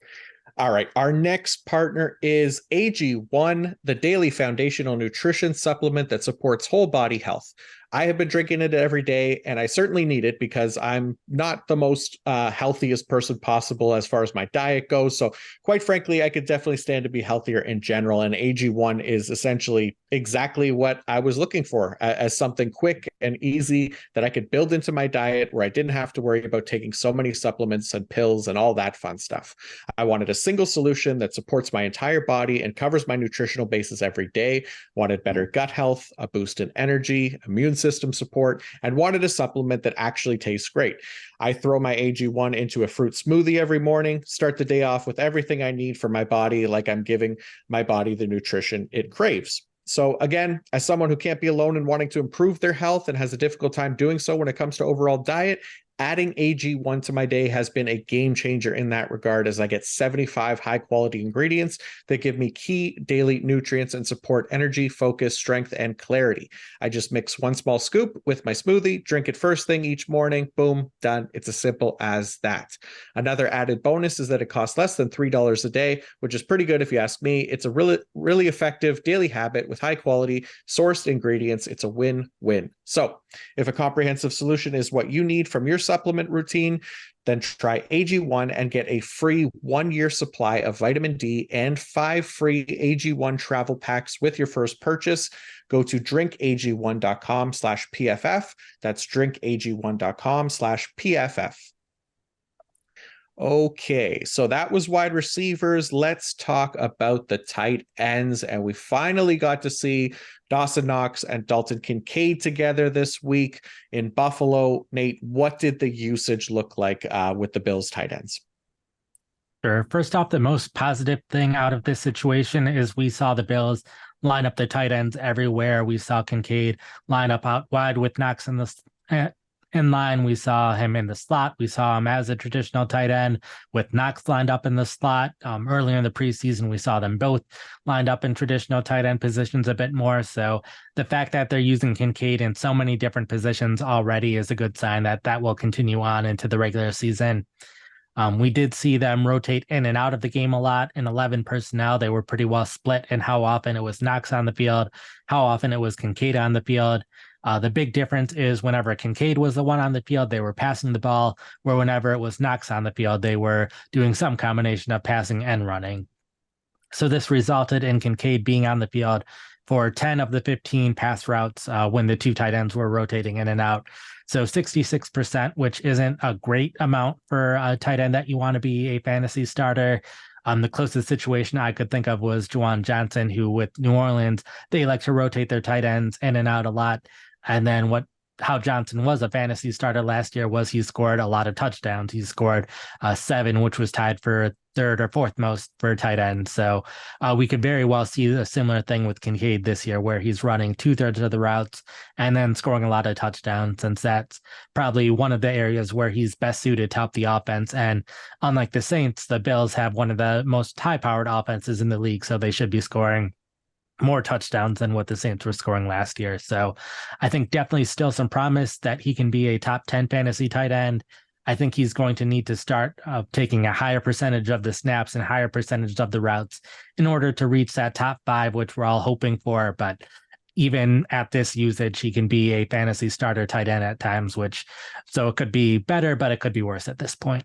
All right. Our next partner is AG1, the daily foundational nutrition supplement that supports whole body health. I have been drinking it every day, and I certainly need it because I'm not the most healthiest person possible as far as my diet goes. So quite frankly, I could definitely stand to be healthier in general. And AG1 is essentially exactly what I was looking for, as something quick and easy that I could build into my diet where I didn't have to worry about taking so many supplements and pills and all that fun stuff. I wanted a single solution that supports my entire body and covers my nutritional bases every day. Wanted better gut health, a boost in energy, immune system support, and wanted a supplement that actually tastes great. I throw my AG1 into a fruit smoothie every morning, start the day off with everything I need for my body, like I'm giving my body the nutrition it craves. So again, as someone who can't be alone and wanting to improve their health and has a difficult time doing so when it comes to overall diet, Adding AG1 to my day has been a game changer in that regard, as I get 75 high quality ingredients that give me key daily nutrients and support energy, focus, strength, and clarity. I just mix one small scoop with my smoothie, drink it first thing each morning, boom, done. It's as simple as that. Another added bonus is that it costs less than $3 a day, which is pretty good if you ask me. It's a really effective daily habit with high quality sourced ingredients. It's a win-win. So if a comprehensive solution is what you need from your supplement routine, then try AG1 and get a free 1-year supply of vitamin D and 5 free AG1 travel packs with your first purchase. Go to drinkag1.com/PFF. That's drinkag1.com/PFF. Okay, so that was wide receivers. Let's talk about the tight ends. And we finally got to see Dawson Knox and Dalton Kincaid together this week in Buffalo. Nate, what did the usage look like with the Bills tight ends? Sure. First off, the most positive thing out of this situation is we saw the Bills line up the tight ends everywhere. We saw Kincaid line up out wide with Knox in line. We saw him in the slot. We saw him as a traditional tight end with Knox lined up in the slot. Earlier in the preseason, we saw them both lined up in traditional tight end positions a bit more. So the fact that they're using Kincaid in so many different positions already is a good sign that that will continue on into the regular season. We did see them rotate in and out of the game a lot. In 11 personnel, they were pretty well split in how often it was Knox on the field, how often it was Kincaid on the field. The big difference is whenever Kincaid was the one on the field, they were passing the ball, where whenever it was Knox on the field, they were doing some combination of passing and running. So this resulted in Kincaid being on the field for 10 of the 15 pass routes when the two tight ends were rotating in and out. So 66%, which isn't a great amount for a tight end that you want to be a fantasy starter. The closest situation I could think of was Juwan Johnson, who with New Orleans, they like to rotate their tight ends in and out a lot. And then how Johnson was a fantasy starter last year was he scored a lot of touchdowns. He scored 7, which was tied for third or fourth most for tight end. So we could very well see a similar thing with Kincaid this year, where he's running 2/3 of the routes and then scoring a lot of touchdowns, since that's probably one of the areas where he's best suited to help the offense. And unlike the Saints, the Bills have one of the most high-powered offenses in the league, so they should be scoring more touchdowns than what the Saints were scoring last year. So I think definitely still some promise that he can be a top 10 fantasy tight end. I think he's going to need to start taking a higher percentage of the snaps and higher percentage of the routes in order to reach that top 5, which we're all hoping for. But even at this usage, he can be a fantasy starter tight end at times, so it could be better, but it could be worse at this point.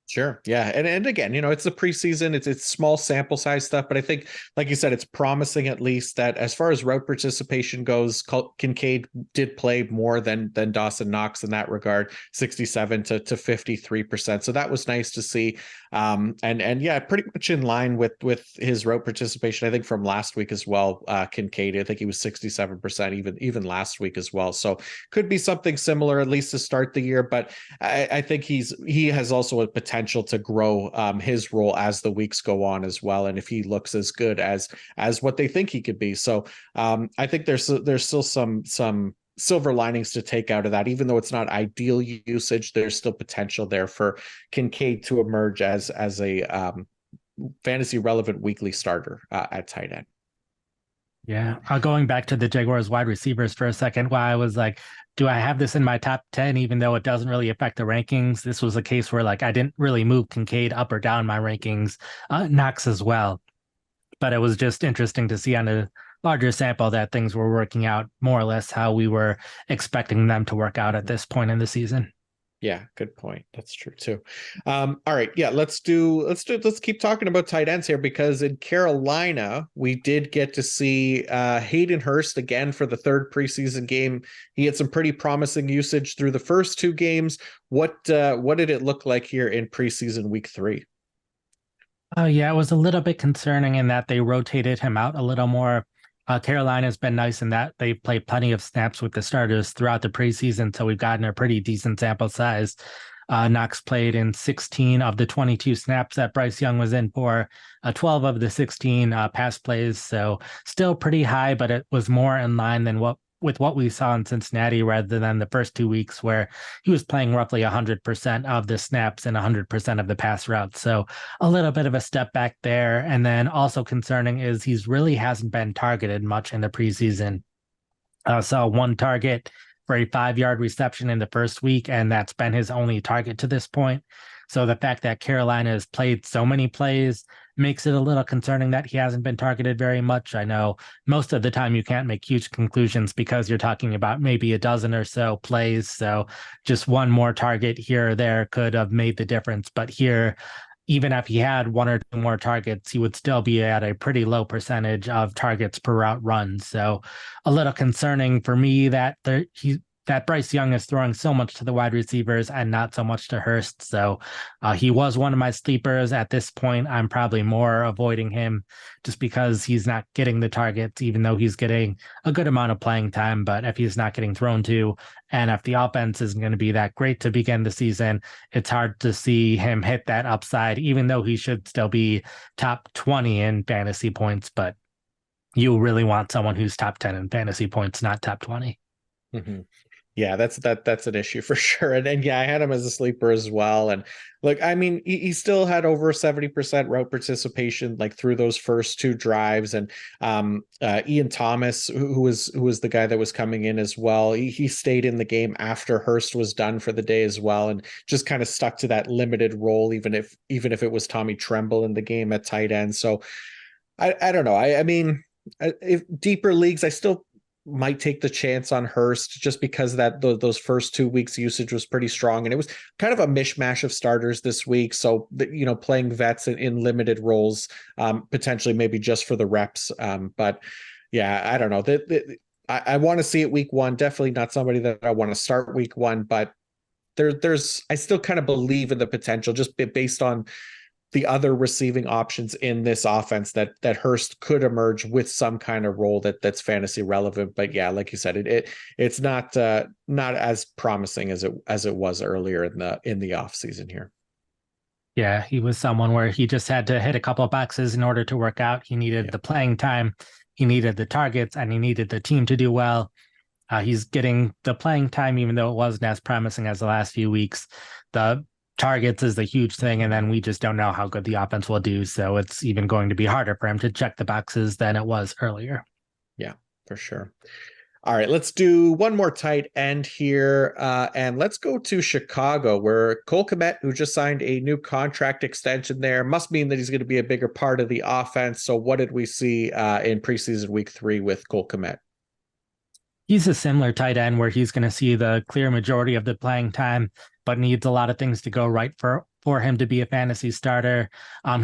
Sure. Yeah. And again, it's the preseason, it's small sample size stuff, but I think, like you said, it's promising at least that as far as route participation goes, Kincaid did play more than Dawson Knox in that regard, 67 to 53%. So that was nice to see. And yeah, pretty much in line with his route participation, I think from last week as well. Kincaid, I think he was 67% even last week as well. So could be something similar, at least to start the year. But I think he has also a potential to grow his role as the weeks go on as well, and if he looks as good as what they think he could be. So I think there's still some silver linings to take out of that. Even though it's not ideal usage, there's still potential there for Kincaid to emerge as a fantasy relevant weekly starter at tight end. Yeah. Going back to the Jaguars wide receivers for a second, while I was like, do I have this in my top 10, even though it doesn't really affect the rankings? This was a case where I didn't really move Kincaid up or down my rankings, Knox as well. But it was just interesting to see on a larger sample that things were working out more or less how we were expecting them to work out at this point in the season. Yeah, good point. That's true too. All right. Yeah, let's keep talking about tight ends here, because in Carolina, we did get to see Hayden Hurst again for the third preseason game. He had some pretty promising usage through the first 2 games. What did it look like here in preseason week 3? Yeah, it was a little bit concerning in that they rotated him out a little more. Carolina's been nice in that they've played plenty of snaps with the starters throughout the preseason, so we've gotten a pretty decent sample size. Knox played in 16 of the 22 snaps that Bryce Young was in for, 12 of the 16 pass plays, so still pretty high, but it was more in line than what with what we saw in Cincinnati rather than the first 2 weeks where he was playing roughly 100% of the snaps and 100% of the pass routes. So a little bit of a step back there. And then also concerning is he's really hasn't been targeted much in the preseason. Saw one target for a 5-yard reception in the first week, and that's been his only target to this point. So the fact that Carolina has played so many plays makes it a little concerning that he hasn't been targeted very much. I know most of the time you can't make huge conclusions because you're talking about maybe a dozen or so plays. So just one more target here or there could have made the difference. But here, even if he had one or two more targets, he would still be at a pretty low percentage of targets per route run. So a little concerning for me that that Bryce Young is throwing so much to the wide receivers and not so much to Hurst. So he was one of my sleepers. At this point, I'm probably more avoiding him just because he's not getting the targets, even though he's getting a good amount of playing time. But if he's not getting thrown to, and if the offense isn't going to be that great to begin the season, it's hard to see him hit that upside, even though he should still be top 20 in fantasy points. But you really want someone who's top 10 in fantasy points, not top 20. Mm-hmm. Yeah, that's an issue for sure. And yeah, I had him as a sleeper as well. And look, I mean, he still had over 70% route participation like through those first 2 drives. And Ian Thomas, who was the guy that was coming in as well, he stayed in the game after Hurst was done for the day as well, and just kind of stuck to that limited role, even if it was Tommy Tremble in the game at tight end. So I don't know. I mean, if deeper leagues, I still might take the chance on Hurst just because that those first 2 weeks usage was pretty strong, and it was kind of a mishmash of starters this week. So playing vets in limited roles, potentially maybe just for the reps. But yeah, I don't know. I want to see it week 1. Definitely not somebody that I want to start week 1, but there's I still kind of believe in the potential just based on the other receiving options in this offense that Hurst could emerge with some kind of role that's fantasy relevant. But yeah, like you said, it's not as promising as it was earlier in the off season here. Yeah, he was someone where he just had to hit a couple of boxes in order to work out. He needed the playing time, he needed the targets, and he needed the team to do well. He's getting the playing time, even though it wasn't as promising as the last few weeks. The targets is the huge thing, and then we just don't know how good the offense will do. So it's even going to be harder for him to check the boxes than it was earlier. Yeah, for sure. All right, let's do one more tight end here, and let's go to Chicago, where Cole Kmet, who just signed a new contract extension there, must mean that he's going to be a bigger part of the offense. So what did we see in preseason week 3 with Cole Kmet? He's a similar tight end where he's going to see the clear majority of the playing time, but needs a lot of things to go right for him to be a fantasy starter.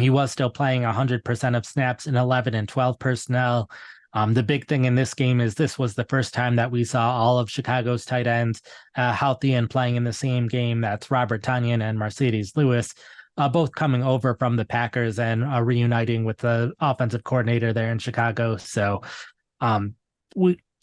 He was still playing 100% of snaps in 11 and 12 personnel. The big thing in this game is this was the first time that we saw all of Chicago's tight ends healthy and playing in the same game. That's Robert Tonyan and Mercedes Lewis, both coming over from the Packers and reuniting with the offensive coordinator there in Chicago. So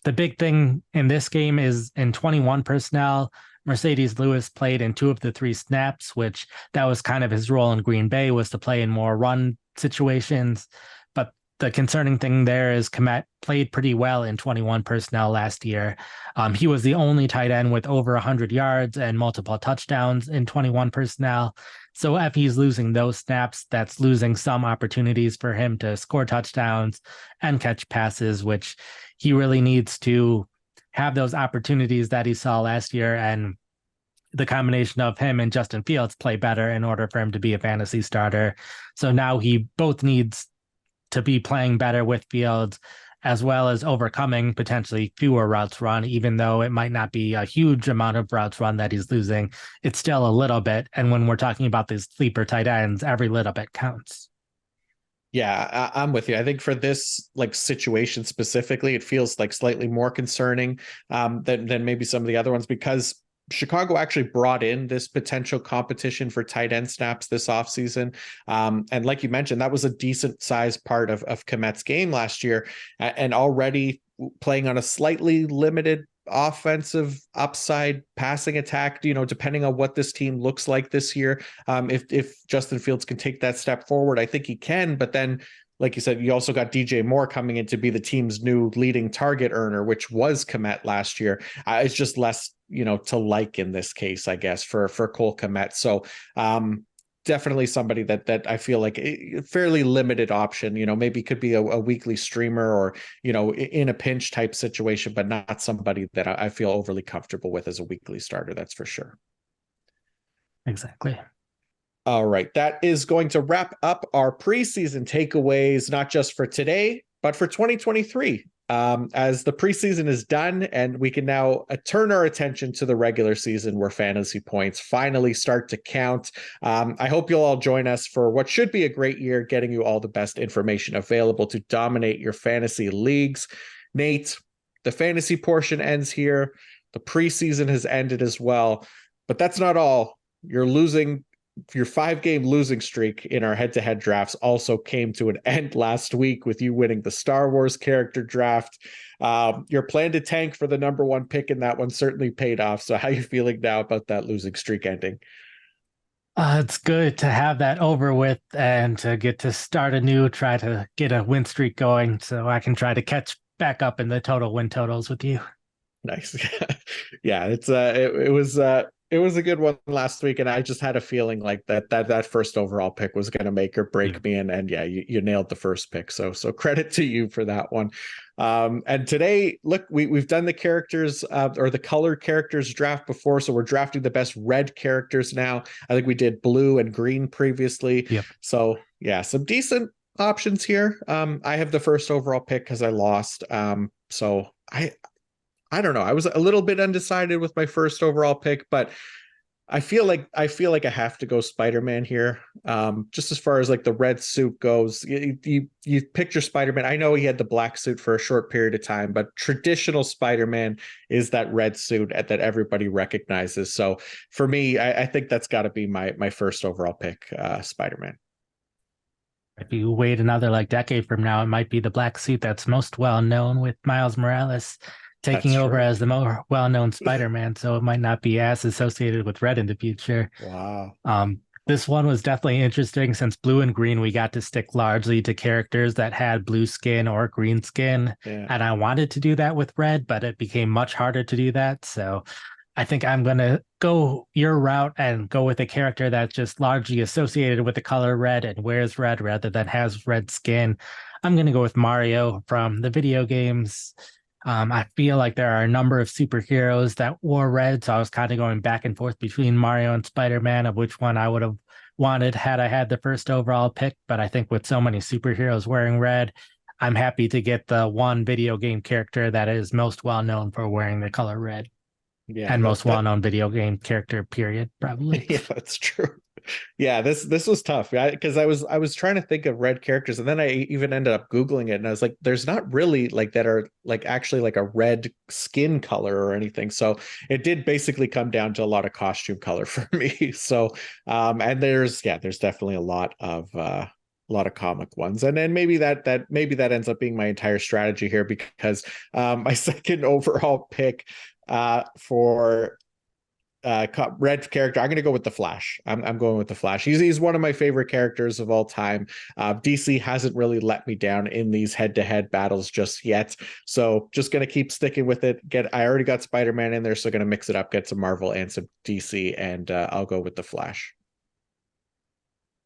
the big thing in this game is in 21 personnel, Mercedes Lewis played in 2 of the 3 snaps, which that was kind of his role in Green Bay, was to play in more run situations. But the concerning thing there is Kmet played pretty well in 21 personnel last year. He was the only tight end with over 100 yards and multiple touchdowns in 21 personnel. So if he's losing those snaps, that's losing some opportunities for him to score touchdowns and catch passes, which he really needs to have those opportunities that he saw last year, and the combination of him and Justin Fields play better in order for him to be a fantasy starter. So now he both needs to be playing better with Fields, as well as overcoming potentially fewer routes run, even though it might not be a huge amount of routes run that he's losing. It's still a little bit. And when we're talking about these sleeper tight ends, every little bit counts. Yeah, I'm with you. I think for this like situation specifically, it feels like slightly more concerning than maybe some of the other ones, because Chicago actually brought in this potential competition for tight end snaps this offseason. And like you mentioned, that was a decent sized part of Kmet's game last year, and already playing on a slightly limited offensive upside passing attack, depending on what this team looks like this year. If Justin Fields can take that step forward, I think he can, but then like you said, you also got DJ Moore coming in to be the team's new leading target earner, which was Kmet last year. It's just less, to like in this case, I guess, for Cole Kmet. So definitely somebody that I feel like a fairly limited option, maybe could be a weekly streamer or, in a pinch type situation, but not somebody that I feel overly comfortable with as a weekly starter. That's for sure. Exactly. All right. That is going to wrap up our preseason takeaways, not just for today, but for 2023. As the preseason is done and we can now turn our attention to the regular season where fantasy points finally start to count. I hope you'll all join us for what should be a great year, getting you all the best information available to dominate your fantasy leagues. Nate, the fantasy portion ends here. The preseason has ended as well, but that's not all. Your 5-game losing streak in our head-to-head drafts also came to an end last week with you winning the Star Wars character draft. Your plan to tank for the number 1 pick in that one certainly paid off. So how are you feeling now about that losing streak ending? It's good to have that over with and to get to start anew, try to get a win streak going so I can try to catch back up in the total win totals with you. Nice. Yeah, it was a good one last week, and I just had a feeling like that first overall pick was going to make or break me. And yeah, you nailed the first pick. So credit to you for that one. And today, look, we've done the characters or the color characters draft before, so we're drafting the best red characters now. I think we did blue and green previously. Yep. So yeah, some decent options here. I have the first overall pick because I lost. So I don't know. I was a little bit undecided with my first overall pick, but I feel like I have to go Spider-Man here. Just as far as like the red suit goes, you picked your Spider-Man. I know he had the black suit for a short period of time, but traditional Spider-Man is that red suit that everybody recognizes. So for me, I think that's got to be my first overall pick, Spider-Man. If you wait another decade from now, it might be the black suit that's most well known with Miles Morales taking over as the more well-known Spider-Man, so it might not be as associated with red in the future. Wow. This one was definitely interesting since blue and green, we got to stick largely to characters that had blue skin or green skin. Yeah. And I wanted to do that with red, but it became much harder to do that. So I think I'm going to go your route and go with a character that's just largely associated with the color red and wears red rather than has red skin. I'm going to go with Mario from the video games. I feel like there are a number of superheroes that wore red, so I was kind of going back and forth between Mario and Spider-Man of which one I would have wanted had I had the first overall pick. But I think with so many superheroes wearing red, I'm happy to get the one video game character that is most well known for wearing the color red. Yeah, and most well-known video game character, period, probably. Yeah, that's true. Yeah, this was tough because I was trying to think of red characters, and then I even ended up Googling it, and I was like, there's not really that are actually a red skin color or anything. So it did basically come down to a lot of costume color for me. So and there's definitely a lot of comic ones, and then maybe that ends up being my entire strategy here because my second overall pick for red character, I'm going to go with the Flash. I'm going with the Flash. He's one of my favorite characters of all time. DC hasn't really let me down in these head-to-head battles just yet, so just going to keep sticking with it. I already got Spider-Man in there, so going to mix it up, get some Marvel and some DC, and I'll go with the Flash.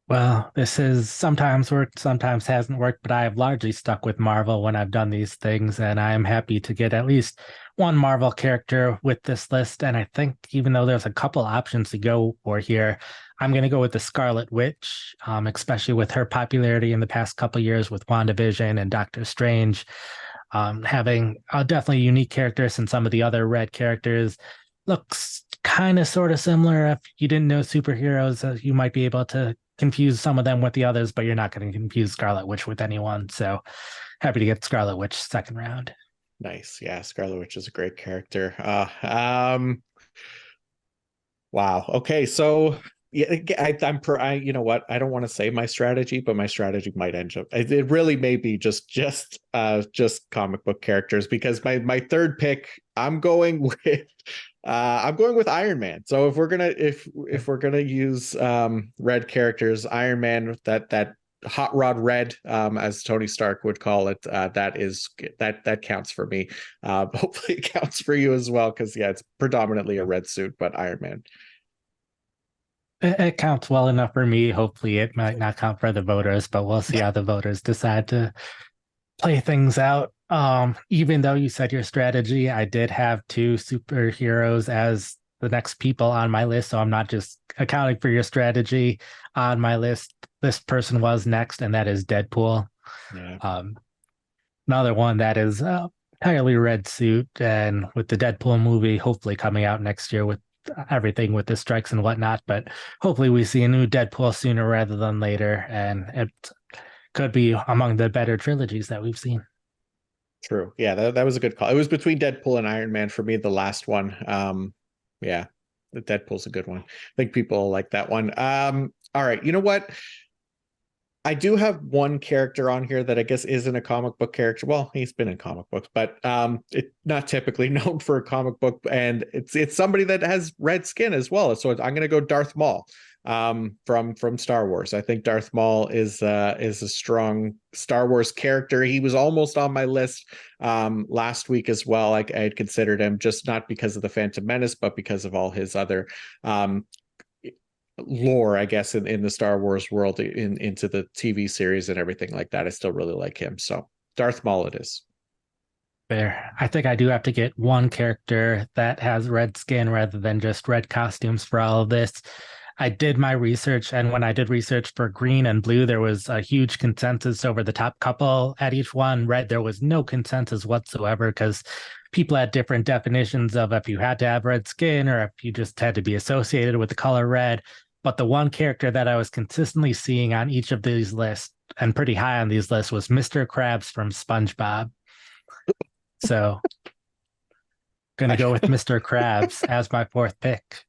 Well, this has sometimes worked, sometimes hasn't worked, but I have largely stuck with Marvel when I've done these things, and I am happy to get at least one Marvel character with this list. And I think even though there's a couple options to go for here, I'm going to go with the Scarlet Witch, especially with her popularity in the past couple of years with WandaVision and Doctor Strange, having a definitely unique character since some of the other red characters looks kind of sort of similar. If you didn't know superheroes, you might be able to confuse some of them with the others, but you're not going to confuse Scarlet Witch with anyone. So happy to get Scarlet Witch second round. Nice. Yeah, Scarlet Witch is a great character. Wow. Okay, so yeah, I you know what? I don't want to say my strategy, but my strategy might end up. It really may be just comic book characters because my third pick, I'm going with Iron Man. So if we're gonna use red characters, Iron Man, that hot rod red, as Tony Stark would call it. That counts for me. Hopefully it counts for you as well, because yeah, it's predominantly a red suit, but Iron Man. It counts well enough for me. Hopefully, it might not count for the voters, but we'll see how the voters decide to play things out. Even though you said your strategy, I did have two superheroes as the next people on my list, so I'm not just accounting for your strategy on my list. This person was next, and that is Deadpool. Yeah. Another one that is entirely red suit, and with the Deadpool movie hopefully coming out next year with everything with the strikes and whatnot, but hopefully we see a new Deadpool sooner rather than later, and it could be among the better trilogies that we've seen. True. Yeah, that was a good call. It was between Deadpool and Iron Man for me, the last one. Yeah, the Deadpool's a good one. I think people like that one. All right, you know what? I do have one character on here that I guess isn't a comic book character. Well, he's been in comic books, but it's not typically known for a comic book, and it's somebody that has red skin as well. So I'm going to go Darth Maul from Star Wars. I think Darth Maul is a strong Star Wars character. He was almost on my list last week as well. I had considered him, just not because of the Phantom Menace, but because of all his other lore, I guess, in the Star Wars world, into the TV series and everything like that. I still really like him. So Darth Maul it is. Fair. I think I do have to get one character that has red skin rather than just red costumes for all of this. I did my research, and when I did research for green and blue, there was a huge consensus over the top couple at each one. Red, there was no consensus whatsoever, because people had different definitions of if you had to have red skin or if you just had to be associated with the color red. But the one character that I was consistently seeing on each of these lists, and pretty high on these lists, was Mr. Krabs from SpongeBob. So gonna go with Mr. Krabs as my fourth pick.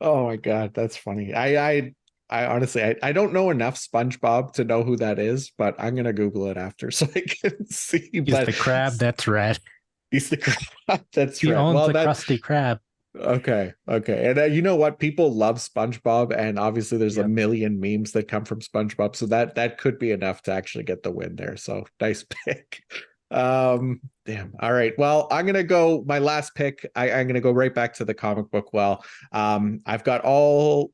Oh my God, that's funny. I honestly, I don't know enough SpongeBob to know who that is, but I'm gonna Google it after so I can see. He's but the crab that's red. He's the crab that's He red. owns Well, the Krusty Krab. Okay. And you know what? People love SpongeBob, and obviously there's a million memes that come from SpongeBob, so that could be enough to actually get the win there. So nice pick. Damn. All right. Well, I'm gonna go my last pick. I'm gonna go right back to the comic book. Well, I've got all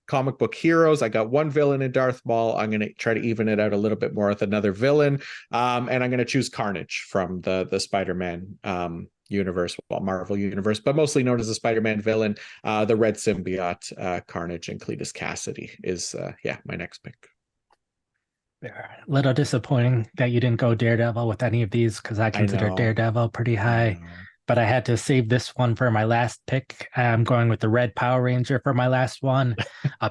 comic book heroes. I got one villain in Darth Maul. I'm going to try to even it out a little bit more with another villain. And I'm going to choose Carnage from the Spider-Man universe, well, Marvel universe, but mostly known as the Spider-Man villain. The red symbiote, Carnage, and Cletus Cassidy is, my next pick. A little disappointing that you didn't go Daredevil with any of these, because I consider Daredevil pretty high. But I had to save this one for my last pick. I'm going with the Red Power Ranger for my last one.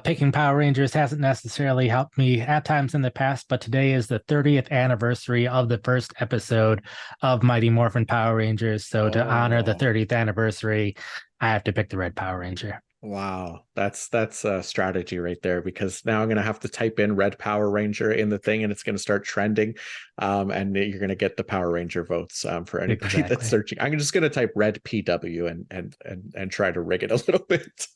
Picking Power Rangers hasn't necessarily helped me at times in the past, but today is the 30th anniversary of the first episode of Mighty Morphin Power Rangers. So to honor the 30th anniversary, I have to pick the Red Power Ranger. Wow, that's a strategy right there, because now I'm going to have to type in Red Power Ranger in the thing, and it's going to start trending, and you're going to get the Power Ranger votes for anybody that's searching. I'm just going to type Red PW and try to rig it a little bit.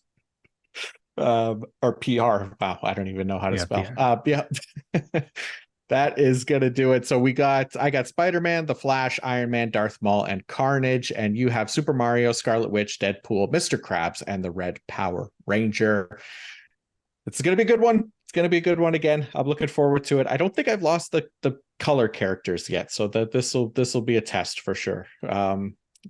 Or PR. Wow, I don't even know how to spell. Yeah. That is going to do it. So I got Spider-Man, The Flash, Iron Man, Darth Maul, and Carnage. And you have Super Mario, Scarlet Witch, Deadpool, Mr. Krabs, and the Red Power Ranger. It's going to be a good one. It's going to be a good one again. I'm looking forward to it. I don't think I've lost the color characters yet, so that this will be a test for sure.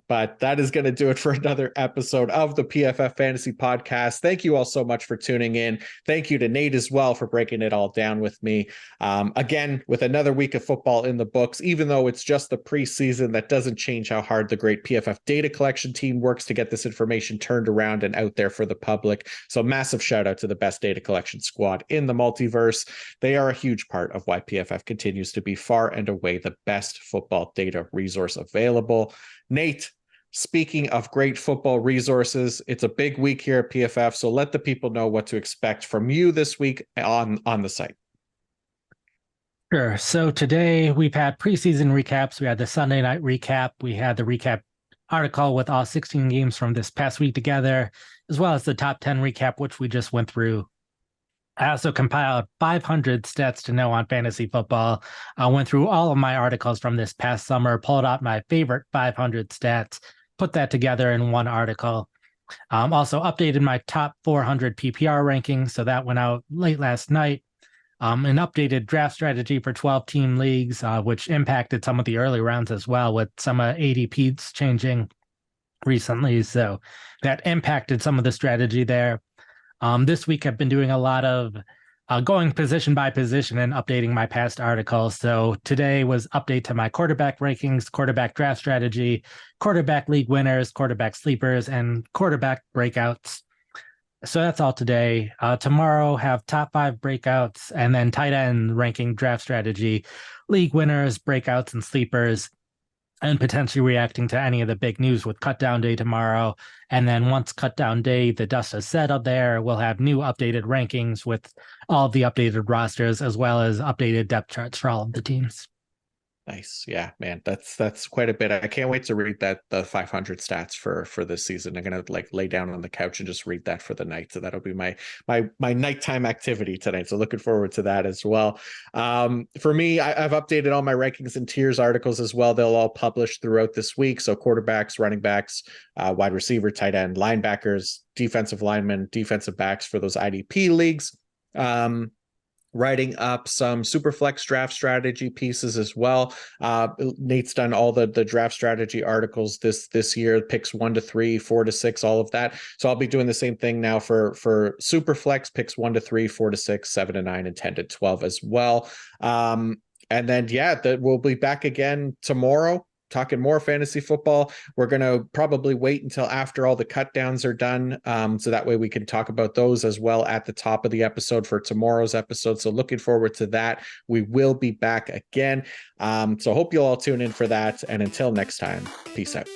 But that is going to do it for another episode of the PFF Fantasy Podcast. Thank you all so much for tuning in. Thank you to Nate as well for breaking it all down with me. Again, with another week of football in the books, even though it's just the preseason, that doesn't change how hard the great PFF data collection team works to get this information turned around and out there for the public. So massive shout out to the best data collection squad in the multiverse. They are a huge part of why PFF continues to be far and away the best football data resource available. Nate, speaking of great football resources, it's a big week here at PFF, so let the people know what to expect from you this week on the site. Sure. So today we've had preseason recaps. We had the Sunday night recap. We had the recap article with all 16 games from this past week together, as well as the top 10 recap, which we just went through. I also compiled 500 stats to know on fantasy football. I went through all of my articles from this past summer, pulled out my favorite 500 stats, put that together in one article. Also updated my top 400 PPR rankings. So that went out late last night. An updated draft strategy for 12-team leagues, which impacted some of the early rounds as well, with some ADPs changing recently. So that impacted some of the strategy there. This week, I've been doing a lot of going position by position and updating my past articles. So today was update to my quarterback rankings, quarterback draft strategy, quarterback league winners, quarterback sleepers, and quarterback breakouts. So that's all today. Tomorrow, have top 5 breakouts and then tight end ranking draft strategy, league winners, breakouts, and sleepers, and potentially reacting to any of the big news with cut down day tomorrow. And then once cut down day, the dust has settled there, we'll have new updated rankings with all of the updated rosters, as well as updated depth charts for all of the teams. Nice. Yeah, man. That's quite a bit. I can't wait to read the 500 stats for this season. I'm gonna like lay down on the couch and just read that for the night. So that'll be my nighttime activity tonight. So looking forward to that as well. For me, I've updated all my rankings and tiers articles as well. They'll all publish throughout this week. So quarterbacks, running backs, wide receiver, tight end, linebackers, defensive linemen, defensive backs for those IDP leagues. Writing up some super flex draft strategy pieces as well. Nate's done all the draft strategy articles this year, picks 1 to 3, 4 to 6, all of that. So I'll be doing the same thing now for super flex, picks 1 to 3, 4 to 6, 7 to 9, and 10 to 12 as well. And then we'll be back again tomorrow, talking more fantasy football. We're going to probably wait until after all the cut downs are done. So that way we can talk about those as well at the top of the episode for tomorrow's episode. So looking forward to that. We will be back again. So hope you'll all tune in for that. And until next time, peace out.